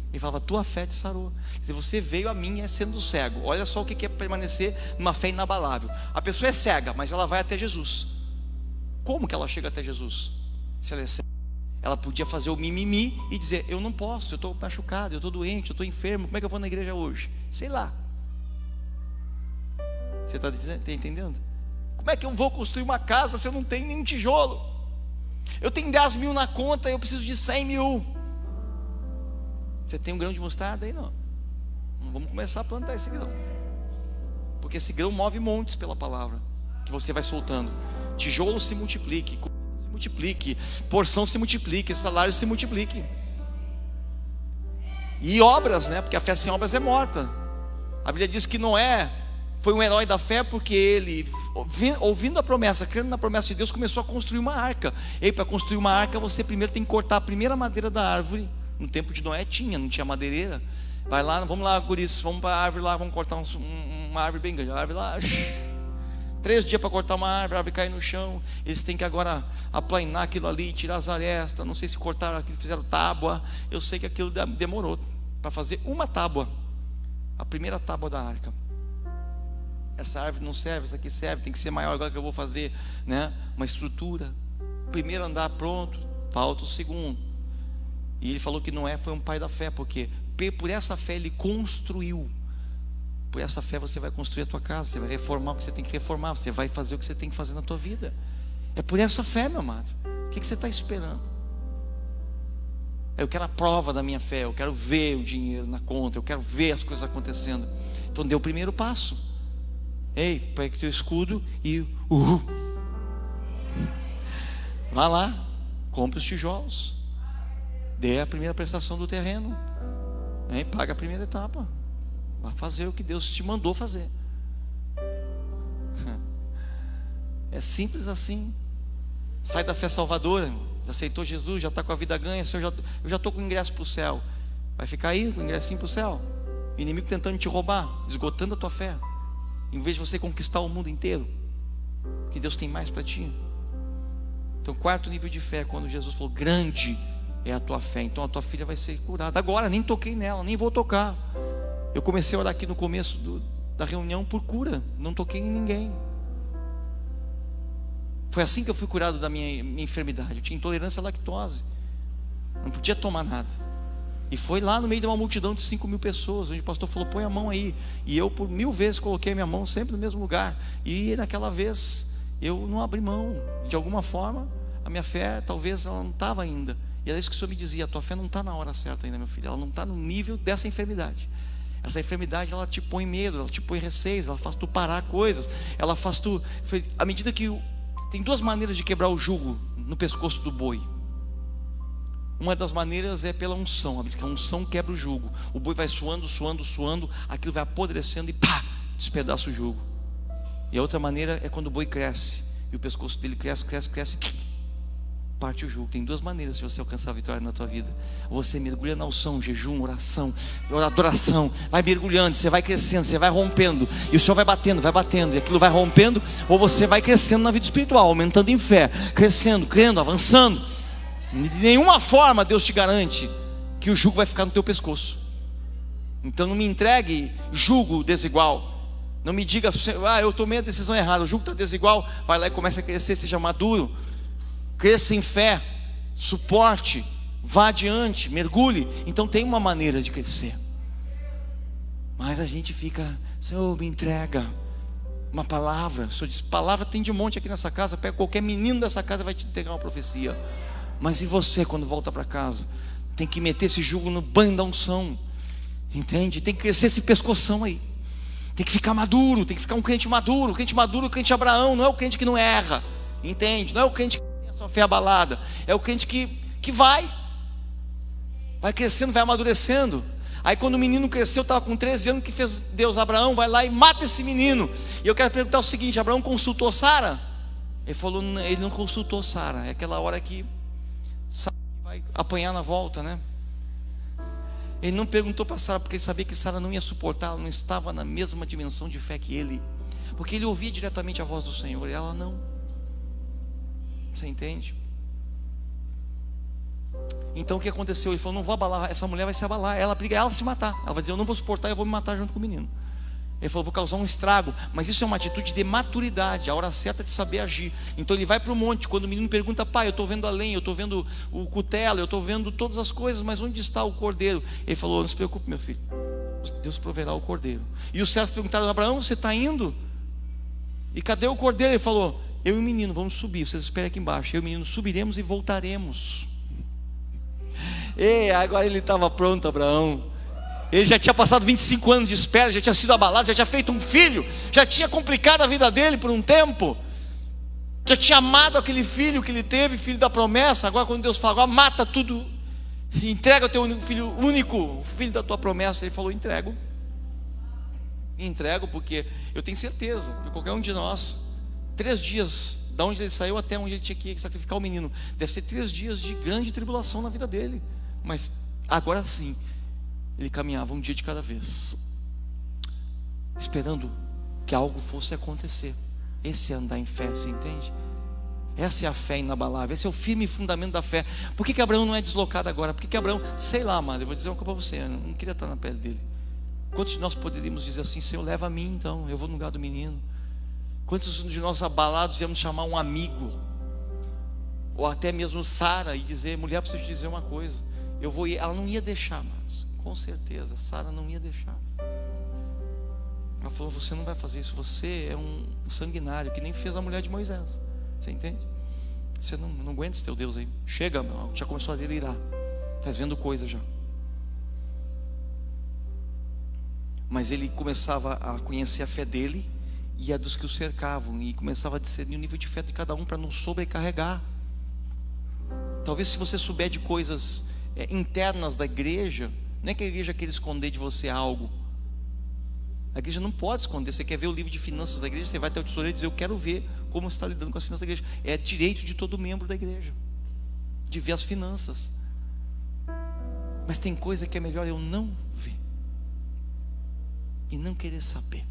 A: Ele falava: a tua fé te sarou. Se você veio a mim sendo cego. Olha só o que é permanecer numa fé inabalável. A pessoa é cega, mas ela vai até Jesus. Como que ela chega até Jesus? Se ela é cega, ela podia fazer o mimimi e dizer: eu não posso, eu estou machucado, eu estou doente, eu estou enfermo, como é que eu vou na igreja hoje? Sei lá. Você está entendendo? Como é que eu vou construir uma casa se eu não tenho nenhum tijolo? Eu tenho 10 mil na conta, eu preciso de 100 mil. Você tem um grão de mostarda aí? Não vamos começar a plantar esse grão, porque esse grão move montes pela palavra que você vai soltando. Tijolo se multiplique, se multiplique, porção se multiplique, salário se multiplique. E obras, né? Porque a fé sem obras é morta. A Bíblia diz que Noé foi um herói da fé porque ele, ouvindo a promessa, crendo na promessa de Deus, começou a construir uma arca. E para construir uma arca, você primeiro tem que cortar a primeira madeira da árvore. No tempo de Noé não tinha madeireira. Vai lá, vamos lá, guris, vamos para a árvore lá, vamos cortar uma árvore bem grande. A árvore lá, 3 dias para cortar uma árvore, a árvore cai no chão. Eles têm que agora aplainar aquilo ali, tirar as arestas. Não sei se cortaram aquilo, fizeram tábua. Eu sei que aquilo demorou para fazer uma tábua, a primeira tábua da arca. Essa árvore não serve, essa aqui serve, tem que ser maior. Agora que eu vou fazer, né, uma estrutura. Primeiro andar pronto, falta o segundo. E ele falou que Noé foi um pai da fé, porque por essa fé ele construiu. Por essa fé você vai construir a tua casa, você vai reformar o que você tem que reformar, você vai fazer o que você tem que fazer na tua vida. É por essa fé, meu amado. O que você está esperando? Eu quero a prova da minha fé, eu quero ver o dinheiro na conta, eu quero ver as coisas acontecendo. Então dê o primeiro passo. Ei, pega o teu escudo e vá lá, compre os tijolos, dê a primeira prestação do terreno, paga a primeira etapa, vá fazer o que Deus te mandou fazer. É simples assim. Sai da fé salvadora, já aceitou Jesus, já está com a vida ganha. Eu já estou com o ingresso para o céu. Vai ficar aí com o ingressinho para o céu? O inimigo tentando te roubar, esgotando a tua fé, em vez de você conquistar o mundo inteiro, que Deus tem mais para ti. Então, 4º nível de fé, quando Jesus falou: grande é a tua fé, então a tua filha vai ser curada. Agora, nem toquei nela, nem vou tocar. Eu comecei a orar aqui no começo da reunião por cura, não toquei em ninguém. Foi assim que eu fui curado da minha enfermidade. Eu tinha intolerância à lactose, não podia tomar nada. E foi lá no meio de uma multidão de 5.000 pessoas, onde o pastor falou: põe a mão aí. E eu por 1000 vezes coloquei a minha mão sempre no mesmo lugar. E naquela vez eu não abri mão. De alguma forma a minha fé talvez ela não estava ainda. E era isso que o Senhor me dizia: a tua fé não está na hora certa ainda, meu filho. Ela não está no nível dessa enfermidade. Essa enfermidade ela te põe medo, ela te põe receios, ela faz tu parar coisas, ela faz tu... À medida que tem 2 maneiras de quebrar o jugo no pescoço do boi. Uma das maneiras é pela unção. A unção quebra o jugo. O boi vai suando, aquilo vai apodrecendo e pá, despedaça o jugo. E a outra maneira é quando o boi cresce e o pescoço dele cresce, parte o jugo. Tem 2 maneiras de você alcançar a vitória na tua vida. Você mergulha na unção, jejum, oração, adoração, vai mergulhando, você vai crescendo, você vai rompendo, e o Senhor vai batendo, e aquilo vai rompendo. Ou você vai crescendo na vida espiritual, aumentando em fé, crescendo, crendo, avançando. De nenhuma forma Deus te garante que o jugo vai ficar no teu pescoço. Então não me entregue jugo desigual. Não me diga: eu tomei a decisão errada, o jugo está desigual. Vai lá e começa a crescer, seja maduro, cresça em fé, suporte, vá adiante, mergulhe. Então tem uma maneira de crescer. Mas a gente fica: Senhor, me entrega uma palavra. O Senhor diz: palavra tem de monte aqui nessa casa. Pega qualquer menino dessa casa, vai te entregar uma profecia. Mas e você, quando volta para casa, tem que meter esse jugo no banho da unção, entende? Tem que crescer esse pescoção aí, Tem que ficar maduro, tem que ficar um crente maduro. O crente maduro é o crente Abraão, não é o crente que não erra, entende? Não é o crente que tem a sua fé abalada, é o crente que vai crescendo, vai amadurecendo. Aí quando o menino cresceu, estava com 13 anos, que fez Deus? Abraão, vai lá e mata esse menino. E eu quero perguntar o seguinte: Abraão consultou Sara? Ele falou, ele não consultou Sara. É aquela hora que Sara vai apanhar na volta, né? Ele não perguntou para Sara, porque ele sabia que Sara não ia suportar, ela não estava na mesma dimensão de fé que ele, porque ele ouvia diretamente a voz do Senhor, e ela não. Você entende? Então o que aconteceu? Ele falou, não vou abalar, essa mulher vai se abalar, ela briga, ela se matar, ela vai dizer, eu não vou suportar, eu vou me matar junto com o menino. Ele falou, vou causar um estrago. Mas isso é uma atitude de maturidade, a hora certa de saber agir. Então ele vai para o monte. Quando o menino pergunta, pai, eu estou vendo a lenha, eu estou vendo o cutelo, eu estou vendo todas as coisas, mas onde está o cordeiro? Ele falou, não se preocupe, meu filho, Deus proverá o cordeiro. E os servos perguntaram, Abraão, você está indo? E cadê o cordeiro? Ele falou, eu e o menino vamos subir, vocês esperem aqui embaixo. Eu e o menino subiremos e voltaremos. E agora ele estava pronto, Abraão. Ele já tinha passado 25 anos de espera, já tinha sido abalado, já tinha feito um filho, já tinha complicado a vida dele por um tempo, já tinha amado aquele filho que ele teve, filho da promessa. Agora quando Deus fala, agora mata tudo, entrega o teu filho único, o filho da tua promessa. Ele falou, entrego, porque eu tenho certeza que qualquer um de nós, 3 dias, da onde ele saiu até onde ele tinha que sacrificar o menino, deve ser 3 dias de grande tribulação na vida dele, mas agora sim, ele caminhava um dia de cada vez, esperando que algo fosse acontecer. Esse é andar em fé, você entende? Essa é a fé inabalável, esse é o firme fundamento da fé. Por que Abraão não é deslocado agora? Por que Abraão, sei lá, amado, eu vou dizer uma coisa para você, eu não queria estar na pele dele. Quantos de nós poderíamos dizer assim, Senhor, leva a mim então, eu vou no lugar do menino? Quantos de nós abalados íamos chamar um amigo, ou até mesmo Sara, e dizer, mulher, preciso te dizer uma coisa, eu vou ir. Ela não ia deixar, amados. Com certeza, Sara não ia deixar. Ela falou, você não vai fazer isso, você é um sanguinário, que nem fez a mulher de Moisés. Você entende? Você não aguenta esse teu Deus aí. Chega, meu, já começou a delirar, está vendo coisa já. Mas ele começava a conhecer a fé dele e a dos que o cercavam, e começava a discernir o nível de fé de cada um, para não sobrecarregar. Talvez se você souber de coisas internas da igreja, não é que a igreja quer esconder de você algo. A igreja não pode esconder. Você quer ver o livro de finanças da igreja, você vai até o tesoureiro e dizer, eu quero ver como você está lidando com as finanças da igreja. É direito de todo membro da igreja de ver as finanças. Mas tem coisa que é melhor eu não ver e não querer saber,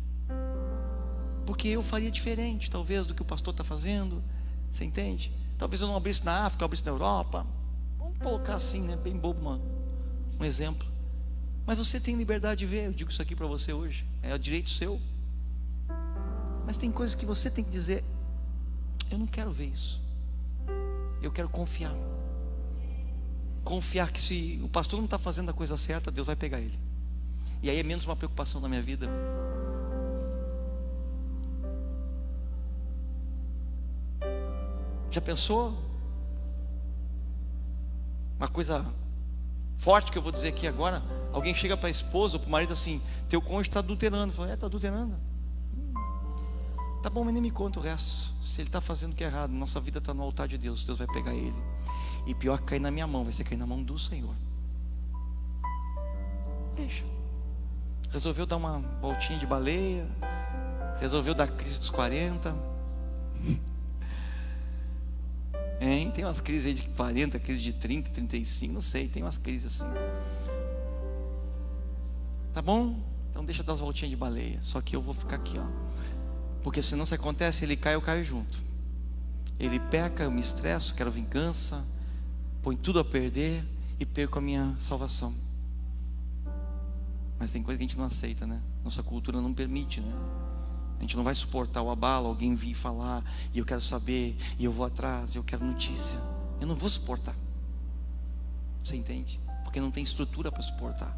A: porque eu faria diferente talvez do que o pastor está fazendo. Você entende? Talvez eu não abrisse na África, eu abrisse na Europa. Vamos colocar assim, né? Bem bobo, um exemplo. Mas você tem liberdade de ver. Eu digo isso aqui para você hoje, é direito seu. Mas tem coisas que você tem que dizer, eu não quero ver isso. Eu quero confiar. Confiar que se o pastor não está fazendo a coisa certa, Deus vai pegar ele. E aí é menos uma preocupação na minha vida. Já pensou? Uma coisa forte que eu vou dizer aqui agora. Alguém chega para a esposa ou para o marido assim, teu cônjuge está adulterando. Fala, está adulterando? Tá bom, mas nem me conta o resto. Se ele está fazendo o que é errado, nossa vida está no altar de Deus, Deus vai pegar ele. E pior que cair na minha mão, vai ser cair na mão do Senhor. Deixa. Resolveu dar uma voltinha de baleia, resolveu dar crise dos 40. Hein? Tem umas crises aí de 40, crise de 30, 35, não sei, tem umas crises assim. Tá bom? Então deixa eu dar as voltinhas de baleia. Só que eu vou ficar aqui, ó. Porque senão se acontece, ele cai, eu caio junto. Ele peca, eu me estresso, quero vingança, põe tudo a perder e perco a minha salvação. Mas tem coisa que a gente não aceita, né? Nossa cultura não permite, né? A gente não vai suportar o abalo, alguém vir falar, e eu quero saber, e eu vou atrás, e eu quero notícia. Eu não vou suportar. Você entende? Porque não tem estrutura para suportar.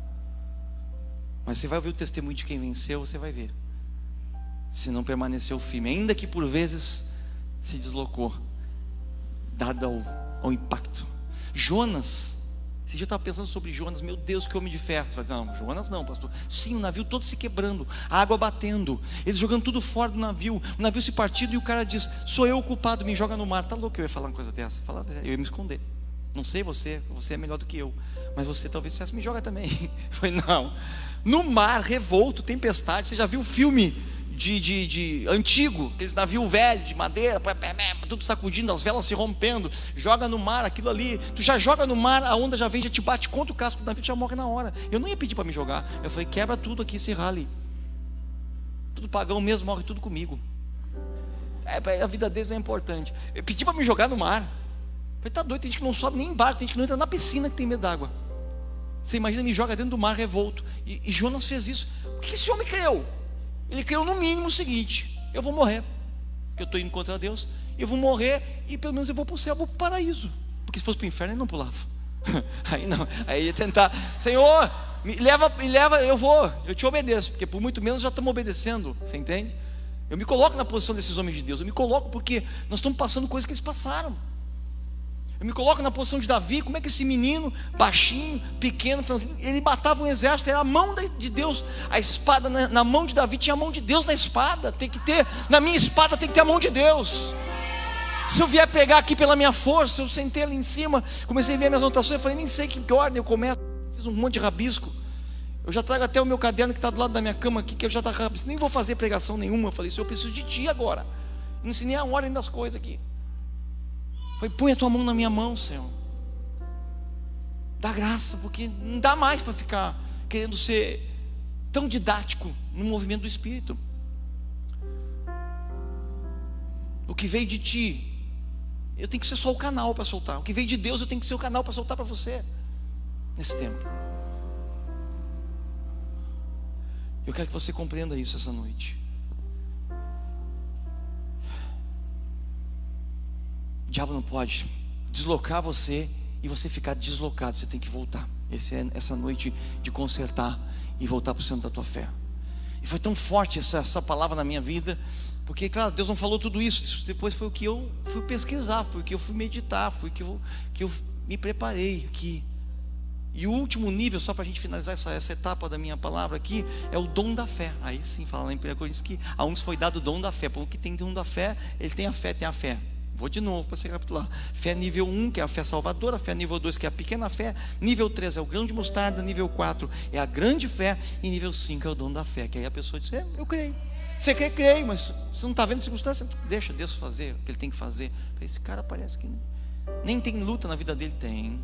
A: Mas você vai ouvir o testemunho de quem venceu, você vai ver. Se não permaneceu firme, ainda que por vezes se deslocou, dado ao impacto. Jonas Esse dia eu estava pensando sobre Jonas, meu Deus, que homem de ferro. Eu falei, não, Jonas não, pastor. Sim, o navio todo se quebrando, a água batendo, eles jogando tudo fora do navio, o navio se partindo, e o cara diz, sou eu o culpado, me joga no mar. Tá louco, eu ia falar uma coisa dessa? Eu ia me esconder. Não sei você é melhor do que eu, mas você talvez dissesse, me joga também. Eu falei, não, no mar revolto, tempestade. Você já viu o filme de antigo, aqueles navios velhos de madeira, tudo sacudindo, as velas se rompendo, joga no mar aquilo ali, tu já joga no mar, a onda já vem, já te bate contra o casco do navio, tu já morre na hora. Eu não ia pedir para me jogar, eu falei, quebra tudo aqui, esse rally, tudo pagão mesmo, morre tudo comigo. A vida deles não é importante. Eu pedi para me jogar no mar. Eu falei, tá doido, tem gente que não sobe nem em barco, tem gente que não entra na piscina que tem medo d'água. Você imagina, me joga dentro do mar revolto. E Jonas fez isso. O que esse homem creu? Ele creu no mínimo o seguinte: eu vou morrer, porque eu estou indo contra Deus, eu vou morrer e pelo menos eu vou para o céu, eu vou para o paraíso. Porque se fosse para o inferno ele não pulava. Aí não, aí ia tentar, Senhor, me leva, eu te obedeço, porque por muito menos já estamos obedecendo, você entende? Eu me coloco na posição desses homens de Deus, eu me coloco porque nós estamos passando coisas que eles passaram. Eu me coloco na posição de Davi. Como é que esse menino, baixinho, pequeno, ele matava um exército, era a mão de Deus. A espada na mão de Davi, tinha a mão de Deus na espada. Tem que ter, na minha espada tem que ter a mão de Deus. Se eu vier pegar aqui pela minha força, eu sentei ali em cima, comecei a ver minhas anotações, eu falei, nem sei que ordem eu começo. Fiz um monte de rabisco. Eu já trago até o meu caderno que está do lado da minha cama aqui, que eu já estava rabisco. Nem vou fazer pregação nenhuma. Eu falei, Senhor, eu preciso de Ti agora. Eu não ensinei a ordem das coisas aqui. Foi, põe a tua mão na minha mão, Senhor. Dá graça, porque não dá mais para ficar querendo ser tão didático no movimento do Espírito. O que veio de Ti, eu tenho que ser só o canal para soltar. O que veio de Deus, eu tenho que ser o canal para soltar para você nesse tempo. Eu quero que você compreenda isso essa noite. O diabo não pode deslocar você e você ficar deslocado. Você tem que voltar. Essa noite de consertar e voltar para o centro da tua fé. E foi tão forte essa palavra na minha vida, porque claro, Deus não falou tudo isso. Isso depois foi o que eu fui pesquisar, foi o que eu fui meditar, foi o que eu me preparei aqui. E o último nível, só para a gente finalizar essa etapa da minha palavra aqui, é o dom da fé. Aí sim, fala lá em 1 Coríntios que a uns foi dado o dom da fé. Para o que tem dom da fé, ele tem a fé. Vou de novo para você recapitular. Fé nível 1, que é a fé salvadora. Fé nível 2, que é a pequena fé. Nível 3 é o grão de mostarda. Nível 4 é a grande fé. E nível 5 é o dom da fé. Que aí a pessoa diz, eu creio. Você quer, creio, mas você não está vendo a circunstância? Deixa Deus fazer o que Ele tem que fazer. Esse cara parece que nem tem luta na vida dele. Tem.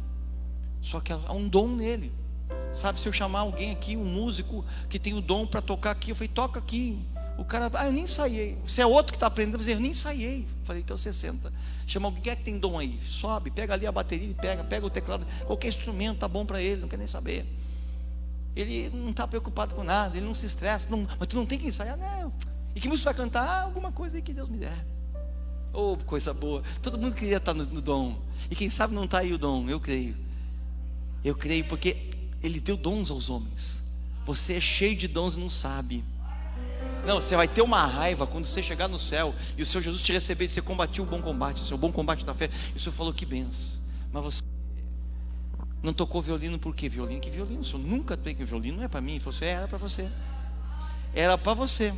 A: Só que há um dom nele. Sabe, se eu chamar alguém aqui, um músico que tem o dom para tocar aqui, eu falei, toca aqui. O cara, eu nem ensaiei. Se é outro que está aprendendo, eu nem ensaiei. Falei, então você senta. Chama alguém, quem é que tem dom aí? Sobe, pega ali a bateria e pega o teclado. Qualquer instrumento está bom para ele, não quer nem saber. Ele não está preocupado com nada, ele não se estressa. Mas tu não tem que ensaiar, não. E que música vai cantar? Alguma coisa aí que Deus me der. Oh, coisa boa. Todo mundo queria estar no dom. E quem sabe não está aí o dom, eu creio. Eu creio porque Ele deu dons aos homens. Você é cheio de dons e não sabe. Não, você vai ter uma raiva quando você chegar no céu e o Senhor Jesus te receber e você combatiu o bom combate, o seu bom combate da fé. E o Senhor falou, que benção. Mas você não tocou violino por quê? Violino, que violino? O Senhor nunca toquei violino, não é para mim. Ele falou assim, era para você. Era para você.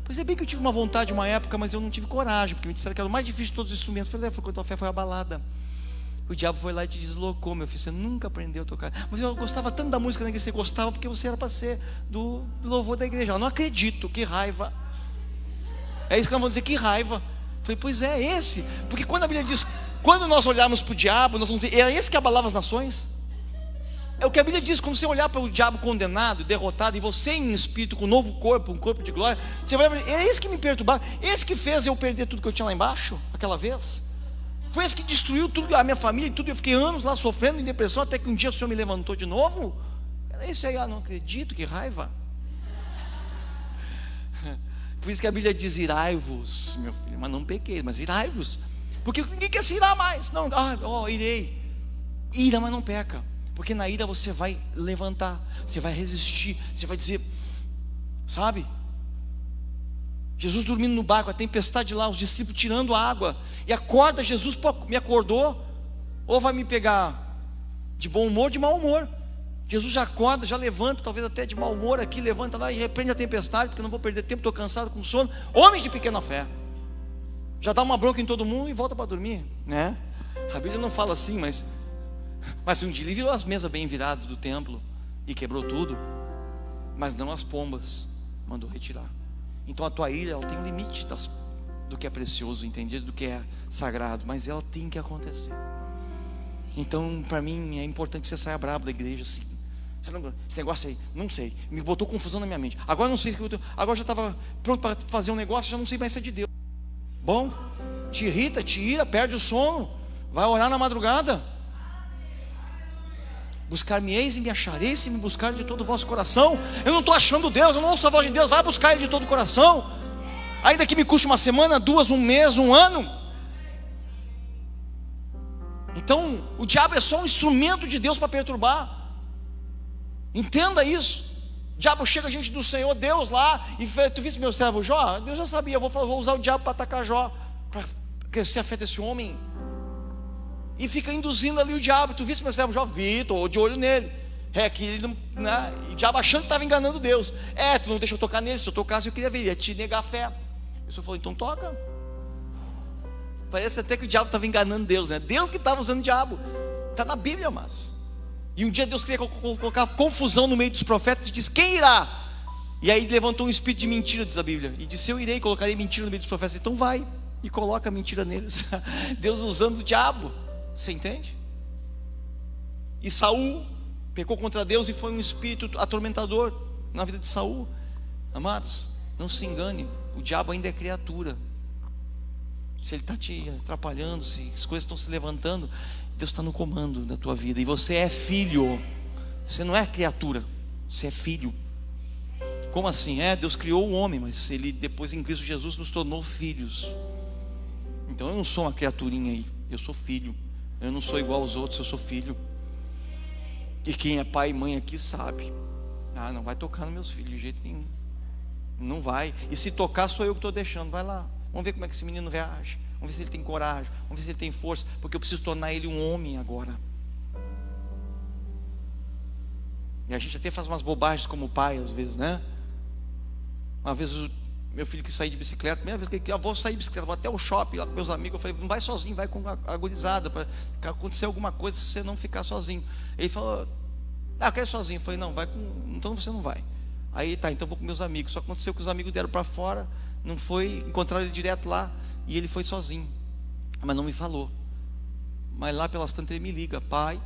A: Pois é bem que eu tive uma vontade uma época, mas eu não tive coragem, porque me disseram que era o mais difícil de todos os instrumentos. Eu falei, foi quando a tua fé foi abalada. O diabo foi lá e te deslocou, meu filho. Você nunca aprendeu a tocar. Mas eu gostava tanto da música na igreja. Você gostava porque você era para ser do louvor da igreja. Eu não acredito, que raiva. É isso que nós vamos dizer, que raiva. Eu falei, pois é esse. Porque quando a Bíblia diz, quando nós olharmos para o diabo, nós vamos dizer, era esse que abalava as nações? É o que a Bíblia diz, quando você olhar para o diabo condenado, derrotado, e você em espírito, com um novo corpo, um corpo de glória, você vai olhar, é esse que me perturbava, esse que fez eu perder tudo que eu tinha lá embaixo, aquela vez. Foi esse que destruiu tudo, a minha família e tudo. Eu fiquei anos lá sofrendo em depressão, até que um dia o Senhor me levantou de novo. Era esse aí, não acredito, que raiva. Por isso que a Bíblia diz, irai-vos, meu filho, mas não pequei, mas irai-vos. Porque ninguém quer se irar mais. Não, irei. Ira, mas não peca. Porque na ira você vai levantar, você vai resistir, você vai dizer, sabe? Jesus dormindo no barco, a tempestade lá, os discípulos tirando a água, e acorda Jesus, pô, me acordou, ou vai me pegar De bom humor, de mau humor. Jesus já acorda, já levanta, talvez até de mau humor aqui, levanta lá e repreende a tempestade, porque não vou perder tempo, estou cansado, com sono. Homens de pequena fé. Já dá uma bronca em todo mundo e volta para dormir, né? A Bíblia não fala assim, mas um dia ele virou as mesas bem viradas do templo e quebrou tudo, mas não as pombas, mandou retirar. Então a tua ira, ela tem um limite do que é precioso, entendido, do que é sagrado, mas ela tem que acontecer. Então para mim é importante que você saia bravo da igreja assim. Esse negócio aí, não sei, me botou confusão na minha mente. Agora não sei, agora já estava pronto para fazer um negócio, já não sei mais se é de Deus. Bom, te irrita, te ira, perde o sono, vai orar na madrugada. Buscar-me-eis e me achareis se me buscar de todo o vosso coração. Eu não estou achando Deus, eu não ouço a voz de Deus. Vai buscar Ele de todo o coração, ainda que me custe uma semana, 2, um mês, um ano. Então o diabo é só um instrumento de Deus para perturbar. Entenda isso. O diabo chega a gente do Senhor Deus lá e fala: tu viste meu servo Jó? Deus já sabia, vou usar o diabo para atacar Jó, para crescer a fé desse homem. E fica induzindo ali o diabo. Tu viste meu servo Jó? Vi, estou de olho nele. É que ele não, né? E o diabo achando que estava enganando Deus. Tu não deixa eu tocar nele. Se eu tocasse eu queria ver, ele ia te negar a fé. O Senhor falou: então toca. Parece até que o diabo estava enganando Deus, né? Deus que estava usando o diabo. Está na Bíblia, amados. E um dia Deus queria colocar confusão no meio dos profetas e disse: quem irá? E aí levantou um espírito de mentira, diz a Bíblia, e disse: eu irei, colocarei mentira no meio dos profetas. Então vai e coloca a mentira neles. Deus usando o diabo. Você entende? E Saul pecou contra Deus e foi um espírito atormentador na vida de Saul. Amados, não se engane, o diabo ainda é criatura. Se ele está te atrapalhando, se as coisas estão se levantando, Deus está no comando da tua vida. E você é filho. Você não é criatura, você é filho. Como assim? Deus criou o homem, mas Ele depois em Cristo Jesus nos tornou filhos. Então eu não sou uma criaturinha aí, eu sou filho. Eu não sou igual aos outros, eu sou filho. E quem é pai e mãe aqui sabe. Não vai tocar nos meus filhos de jeito nenhum. Não vai. E se tocar sou eu que estou deixando. Vai lá, vamos ver como é que esse menino reage. Vamos ver se ele tem coragem, vamos ver se ele tem força. Porque eu preciso tornar ele um homem agora. E a gente até faz umas bobagens como pai às vezes, né? Uma vez meu filho quis sair de bicicleta. Primeira vez que ele vou sair de bicicleta, vou até o shopping lá com meus amigos. Eu falei: não vai sozinho, vai com a gurizada, para acontecer alguma coisa, se você não ficar sozinho. Ele falou: eu quero ir sozinho. Eu falei: não, vai com, então você não vai. Aí tá, então vou com meus amigos. Só aconteceu que os amigos deram para fora, não foi, encontraram ele direto lá, e ele foi sozinho, mas não me falou. Mas lá pelas tantas ele me liga: pai,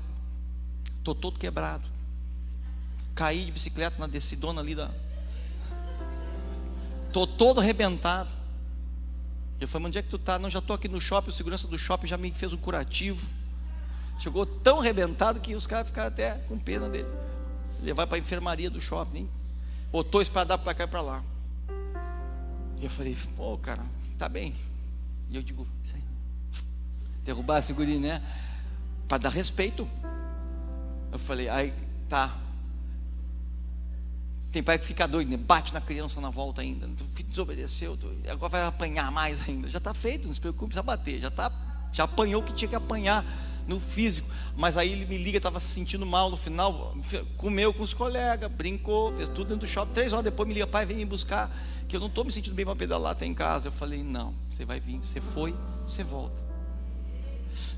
A: estou todo quebrado, caí de bicicleta na descidona ali estou todo arrebentado. Eu falei: mas onde é que tu está? Não, já estou aqui no shopping. O segurança do shopping já me fez um curativo. Chegou tão arrebentado que os caras ficaram até com pena dele. Levar para a enfermaria do shopping, hein? Botou espradar para cá e para lá. E eu falei: pô, cara, tá bem. E eu digo: isso aí, derrubar a segurinha, né? Para dar respeito. Eu falei: aí tá. Tem pai que fica doido, né? Bate na criança na volta ainda. O filho desobedeceu, agora vai apanhar mais ainda. Já está feito, não se preocupe, precisa bater. Já apanhou o que tinha que apanhar no físico. Mas aí ele me liga, estava se sentindo mal no final. Comeu com os colegas, brincou, fez tudo dentro do shopping. 3 horas depois me liga: pai, vem me buscar, que eu não estou me sentindo bem para pedalar até em casa. Eu falei: não, você vai vir, você foi, você volta.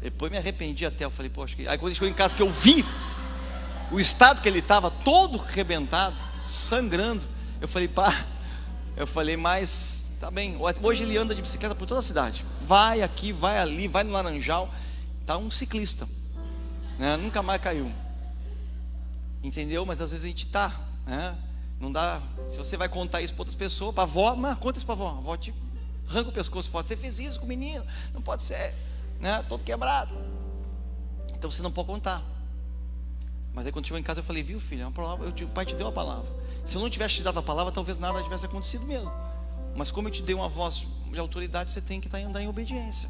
A: Depois me arrependi até. Eu falei: poxa, aí quando ele chegou em casa, que eu vi o estado que ele estava, todo arrebentado, sangrando, eu falei: pá, mas tá bem. Hoje ele anda de bicicleta por toda a cidade, vai aqui, vai ali, vai no Laranjal, tá um ciclista, né? Nunca mais caiu, entendeu? Mas às vezes a gente tá, né? Não dá. Se você vai contar isso para outras pessoas, para a avó, mas conta isso para a avó te arranca o pescoço e fala: você fez isso com o menino, não pode ser, né? Todo quebrado. Então você não pode contar. Mas aí quando chegou em casa eu falei: viu, filho, é uma palavra, o pai te deu a palavra. Se eu não tivesse te dado a palavra, talvez nada tivesse acontecido mesmo. Mas como eu te dei uma voz de autoridade, você tem que andar em obediência.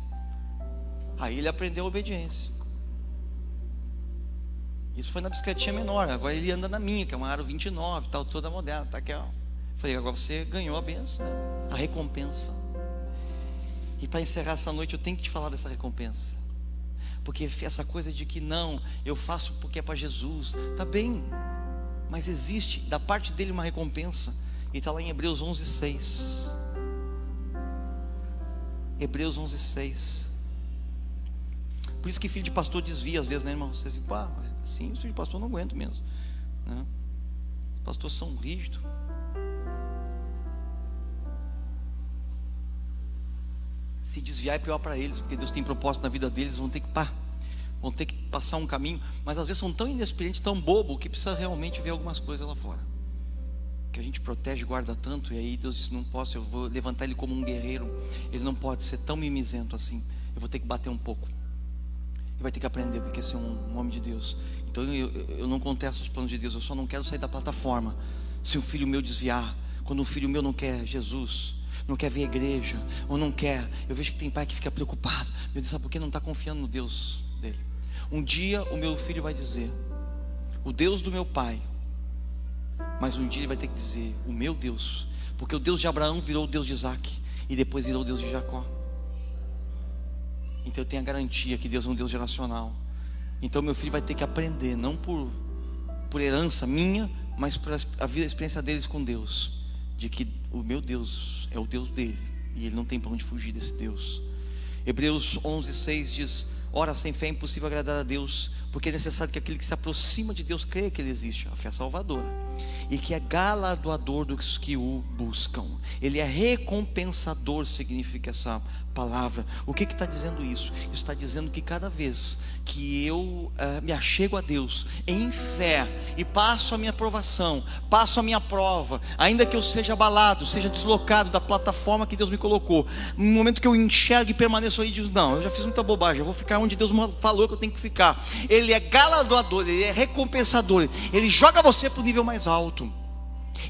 A: Aí ele aprendeu a obediência. Isso foi na bicicletinha menor. Agora ele anda na minha, que é uma Aro 29, tal, toda moderna, tá aqui, ó. Falei: agora você ganhou a bênção, né? A recompensa. E para encerrar essa noite eu tenho que te falar dessa recompensa. Porque essa coisa de que não, eu faço porque é para Jesus, tá bem, mas existe da parte dele uma recompensa, e está lá em Hebreus 11:6. Hebreus 11:6. Por isso que filho de pastor desvia às vezes, né, irmão? Você diz, pá, sim, filho de pastor não aguento mesmo, né? Os pastores são rígidos. Se desviar é pior para eles, porque Deus tem propósito na vida deles, vão ter que passar um caminho, mas às vezes são tão inexperientes, tão bobo, que precisa realmente ver algumas coisas lá fora, que a gente protege, guarda tanto, e aí Deus disse, não posso, eu vou levantar ele como um guerreiro, ele não pode ser tão mimizento assim, eu vou ter que bater um pouco, ele vai ter que aprender o que é ser um homem de Deus. Então eu não contesto os planos de Deus, eu só não quero sair da plataforma, se um filho meu desviar, quando um filho meu não quer Jesus, não quer ver a igreja, ou não quer, eu vejo que tem pai que fica preocupado, meu Deus, sabe por que não está confiando no Deus dele? Um dia o meu filho vai dizer, o Deus do meu pai, mas um dia ele vai ter que dizer, o meu Deus, porque o Deus de Abraão virou o Deus de Isaac, e depois virou o Deus de Jacó. Então eu tenho a garantia que Deus é um Deus geracional. Então meu filho vai ter que aprender, não por herança minha, mas por a experiência deles com Deus, de que o meu Deus é o Deus dele, e ele não tem para onde fugir desse Deus. Hebreus 11:6 diz, ora, sem fé é impossível agradar a Deus, porque é necessário que aquele que se aproxima de Deus creia que ele existe, a fé salvadora, e que é galardoador dos que o buscam. Ele é recompensador, significa essa palavra. O que está dizendo isso? Isso está dizendo que cada vez que eu me achego a Deus em fé e passo a minha provação, passo a minha prova, ainda que eu seja abalado, seja deslocado da plataforma que Deus me colocou, no momento que eu enxergo e permaneço aí e digo, não, eu já fiz muita bobagem, eu vou ficar onde Deus falou que eu tenho que ficar. Ele é galardoador, ele é recompensador, ele joga você para o nível mais alto,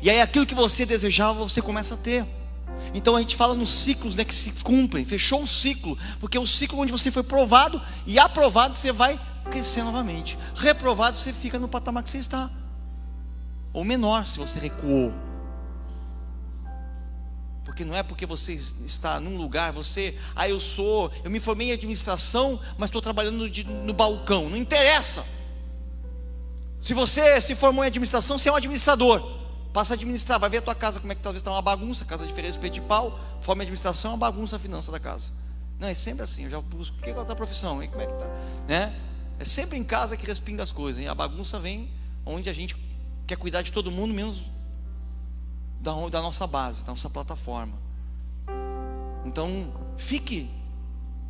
A: e aí aquilo que você desejava você começa a ter. Então a gente fala nos ciclos, né, que se cumprem. Fechou um ciclo, porque é o ciclo onde você foi provado e aprovado, você vai crescer novamente. Reprovado, você fica no patamar que você está, ou menor se você recuou. Porque não é porque você está num lugar, eu me formei em administração, mas estou trabalhando no balcão. Não interessa. Se você se formou em administração, você é um administrador. Passa a administrar, vai ver a tua casa como é que talvez está uma bagunça, casa diferente, peito de pau, forma de administração, uma bagunça a finança da casa. Não, é sempre assim, eu já busco, o que é a tua profissão, hein? Como é que está? Né? É sempre em casa que respinga as coisas, hein? A bagunça vem onde a gente quer cuidar de todo mundo, menos da nossa base, da nossa plataforma. Então, fique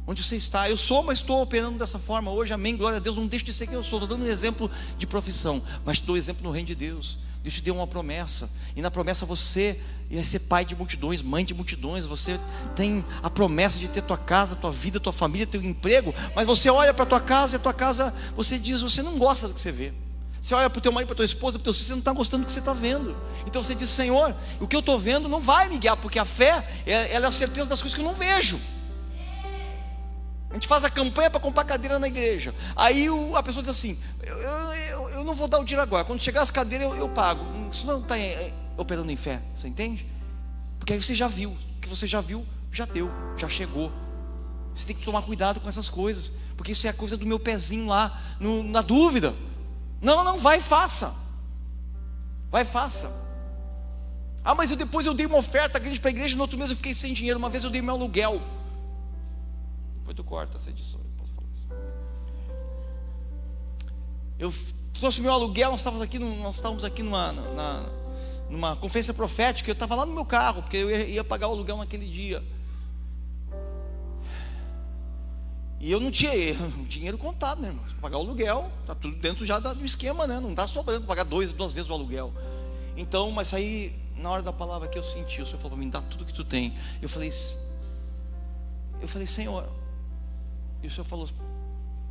A: onde você está. Eu sou, mas estou operando dessa forma hoje, amém, glória a Deus. Não deixe de ser quem eu sou, estou dando um exemplo de profissão, mas te dou exemplo no reino de Deus. Deus te deu uma promessa, e na promessa você ia ser pai de multidões, mãe de multidões. Você tem a promessa de ter tua casa, tua vida, tua família, teu emprego. Mas você olha para a tua casa, e a tua casa, você diz, você não gosta do que você vê. Você olha para o teu marido, para a tua esposa, para o teu filho, você não está gostando do que você está vendo. Então você diz, Senhor, o que eu estou vendo não vai me guiar, porque a fé, ela é a certeza das coisas que eu não vejo. A gente faz a campanha para comprar cadeira na igreja. Aí a pessoa diz assim, eu não vou dar o dinheiro agora, quando chegar as cadeiras eu pago. Isso não está operando em fé, você entende? Porque aí você já viu, o que você já viu, já deu, já chegou. Você tem que tomar cuidado com essas coisas, porque isso é a coisa do meu pezinho lá, na dúvida. Não, vai e faça. Vai e faça. Ah, mas depois eu dei uma oferta grande para a igreja, no outro mês eu fiquei sem dinheiro. Uma vez eu dei meu aluguel. Depois tu corta essa edição, eu posso falar isso. Eu trouxe meu aluguel, nós estávamos aqui numa conferência profética. Eu estava lá no meu carro, porque eu ia pagar o aluguel naquele dia. E eu não tinha dinheiro contado, né, irmão? Para pagar o aluguel, está tudo dentro já do esquema, né? Não está sobrando para pagar duas vezes o aluguel. Então, mas aí, na hora da palavra que eu senti, o Senhor falou para mim, dá tudo que tu tem. Eu falei, Senhor, e o Senhor falou,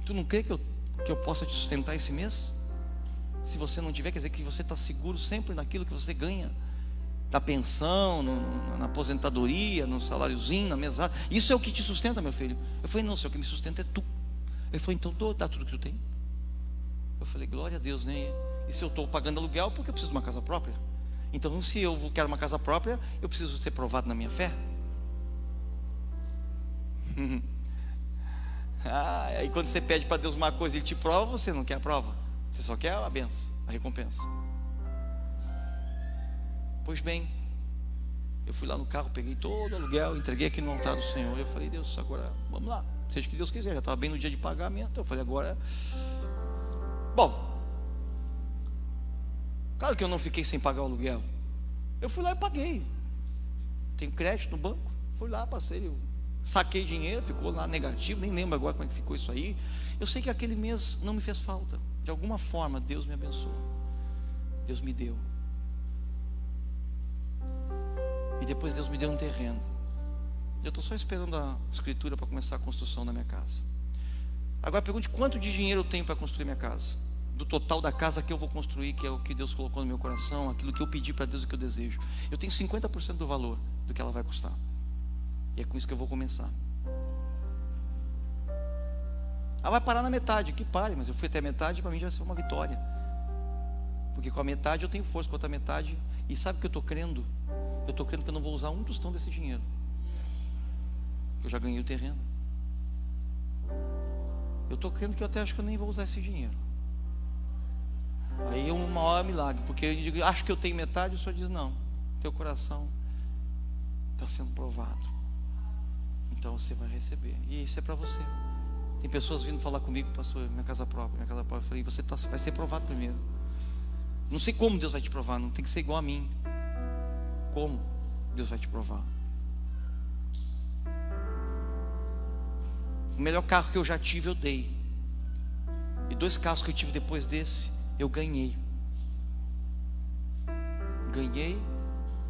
A: tu não crê que eu possa te sustentar esse mês? Se você não tiver, quer dizer que você está seguro sempre naquilo que você ganha, da pensão, na aposentadoria, no saláriozinho, na mesada. Isso é o que te sustenta, meu filho. Eu falei, não, Senhor, o que me sustenta é tu. Ele falou, então dá tudo que tu tem. Eu falei, glória a Deus, né? E se eu estou pagando aluguel, porque eu preciso de uma casa própria? Então, se eu quero uma casa própria, eu preciso ser provado na minha fé. Aí quando você pede para Deus uma coisa, Ele te prova, você não quer a prova, você só quer a benção, a recompensa. Pois bem, eu fui lá no carro, peguei todo o aluguel, entreguei aqui no altar do Senhor. Eu falei: Deus, agora vamos lá, seja o que Deus quiser. Já estava bem no dia de pagamento. Eu falei: agora, bom, claro que eu não fiquei sem pagar o aluguel. Eu fui lá e paguei. Tenho crédito no banco, fui lá, passei, eu saquei dinheiro, ficou lá negativo, nem lembro agora como é que ficou isso aí. Eu sei que aquele mês não me fez falta. De alguma forma Deus me abençoou, Deus me deu. E depois Deus me deu um terreno. Eu estou só esperando a escritura para começar a construção da minha casa. Agora pergunte: quanto de dinheiro eu tenho para construir minha casa? Do total da casa que eu vou construir, que é o que Deus colocou no meu coração, aquilo que eu pedi para Deus, o que eu desejo. Eu tenho 50% do valor do que ela vai custar. E é com isso que eu vou começar. Ela vai parar na metade, que pare, mas eu fui até a metade, para mim já vai ser uma vitória. Porque com a metade eu tenho força, com a outra metade. E sabe o que eu estou crendo? Eu estou crendo que eu não vou usar um tostão desse dinheiro, que eu já ganhei o terreno. Eu estou crendo que eu até acho que eu nem vou usar esse dinheiro. Aí é um maior milagre, porque eu digo: acho que eu tenho metade. O Senhor diz: não, teu coração está sendo provado, então você vai receber. E isso é para você. Tem pessoas vindo falar comigo: pastor, minha casa própria, minha casa própria. Eu falei: você vai ser provado primeiro. Não sei como Deus vai te provar, não tem que ser igual a mim. Como Deus vai te provar? O melhor carro que eu já tive eu dei, e 2 carros que eu tive depois desse eu ganhei.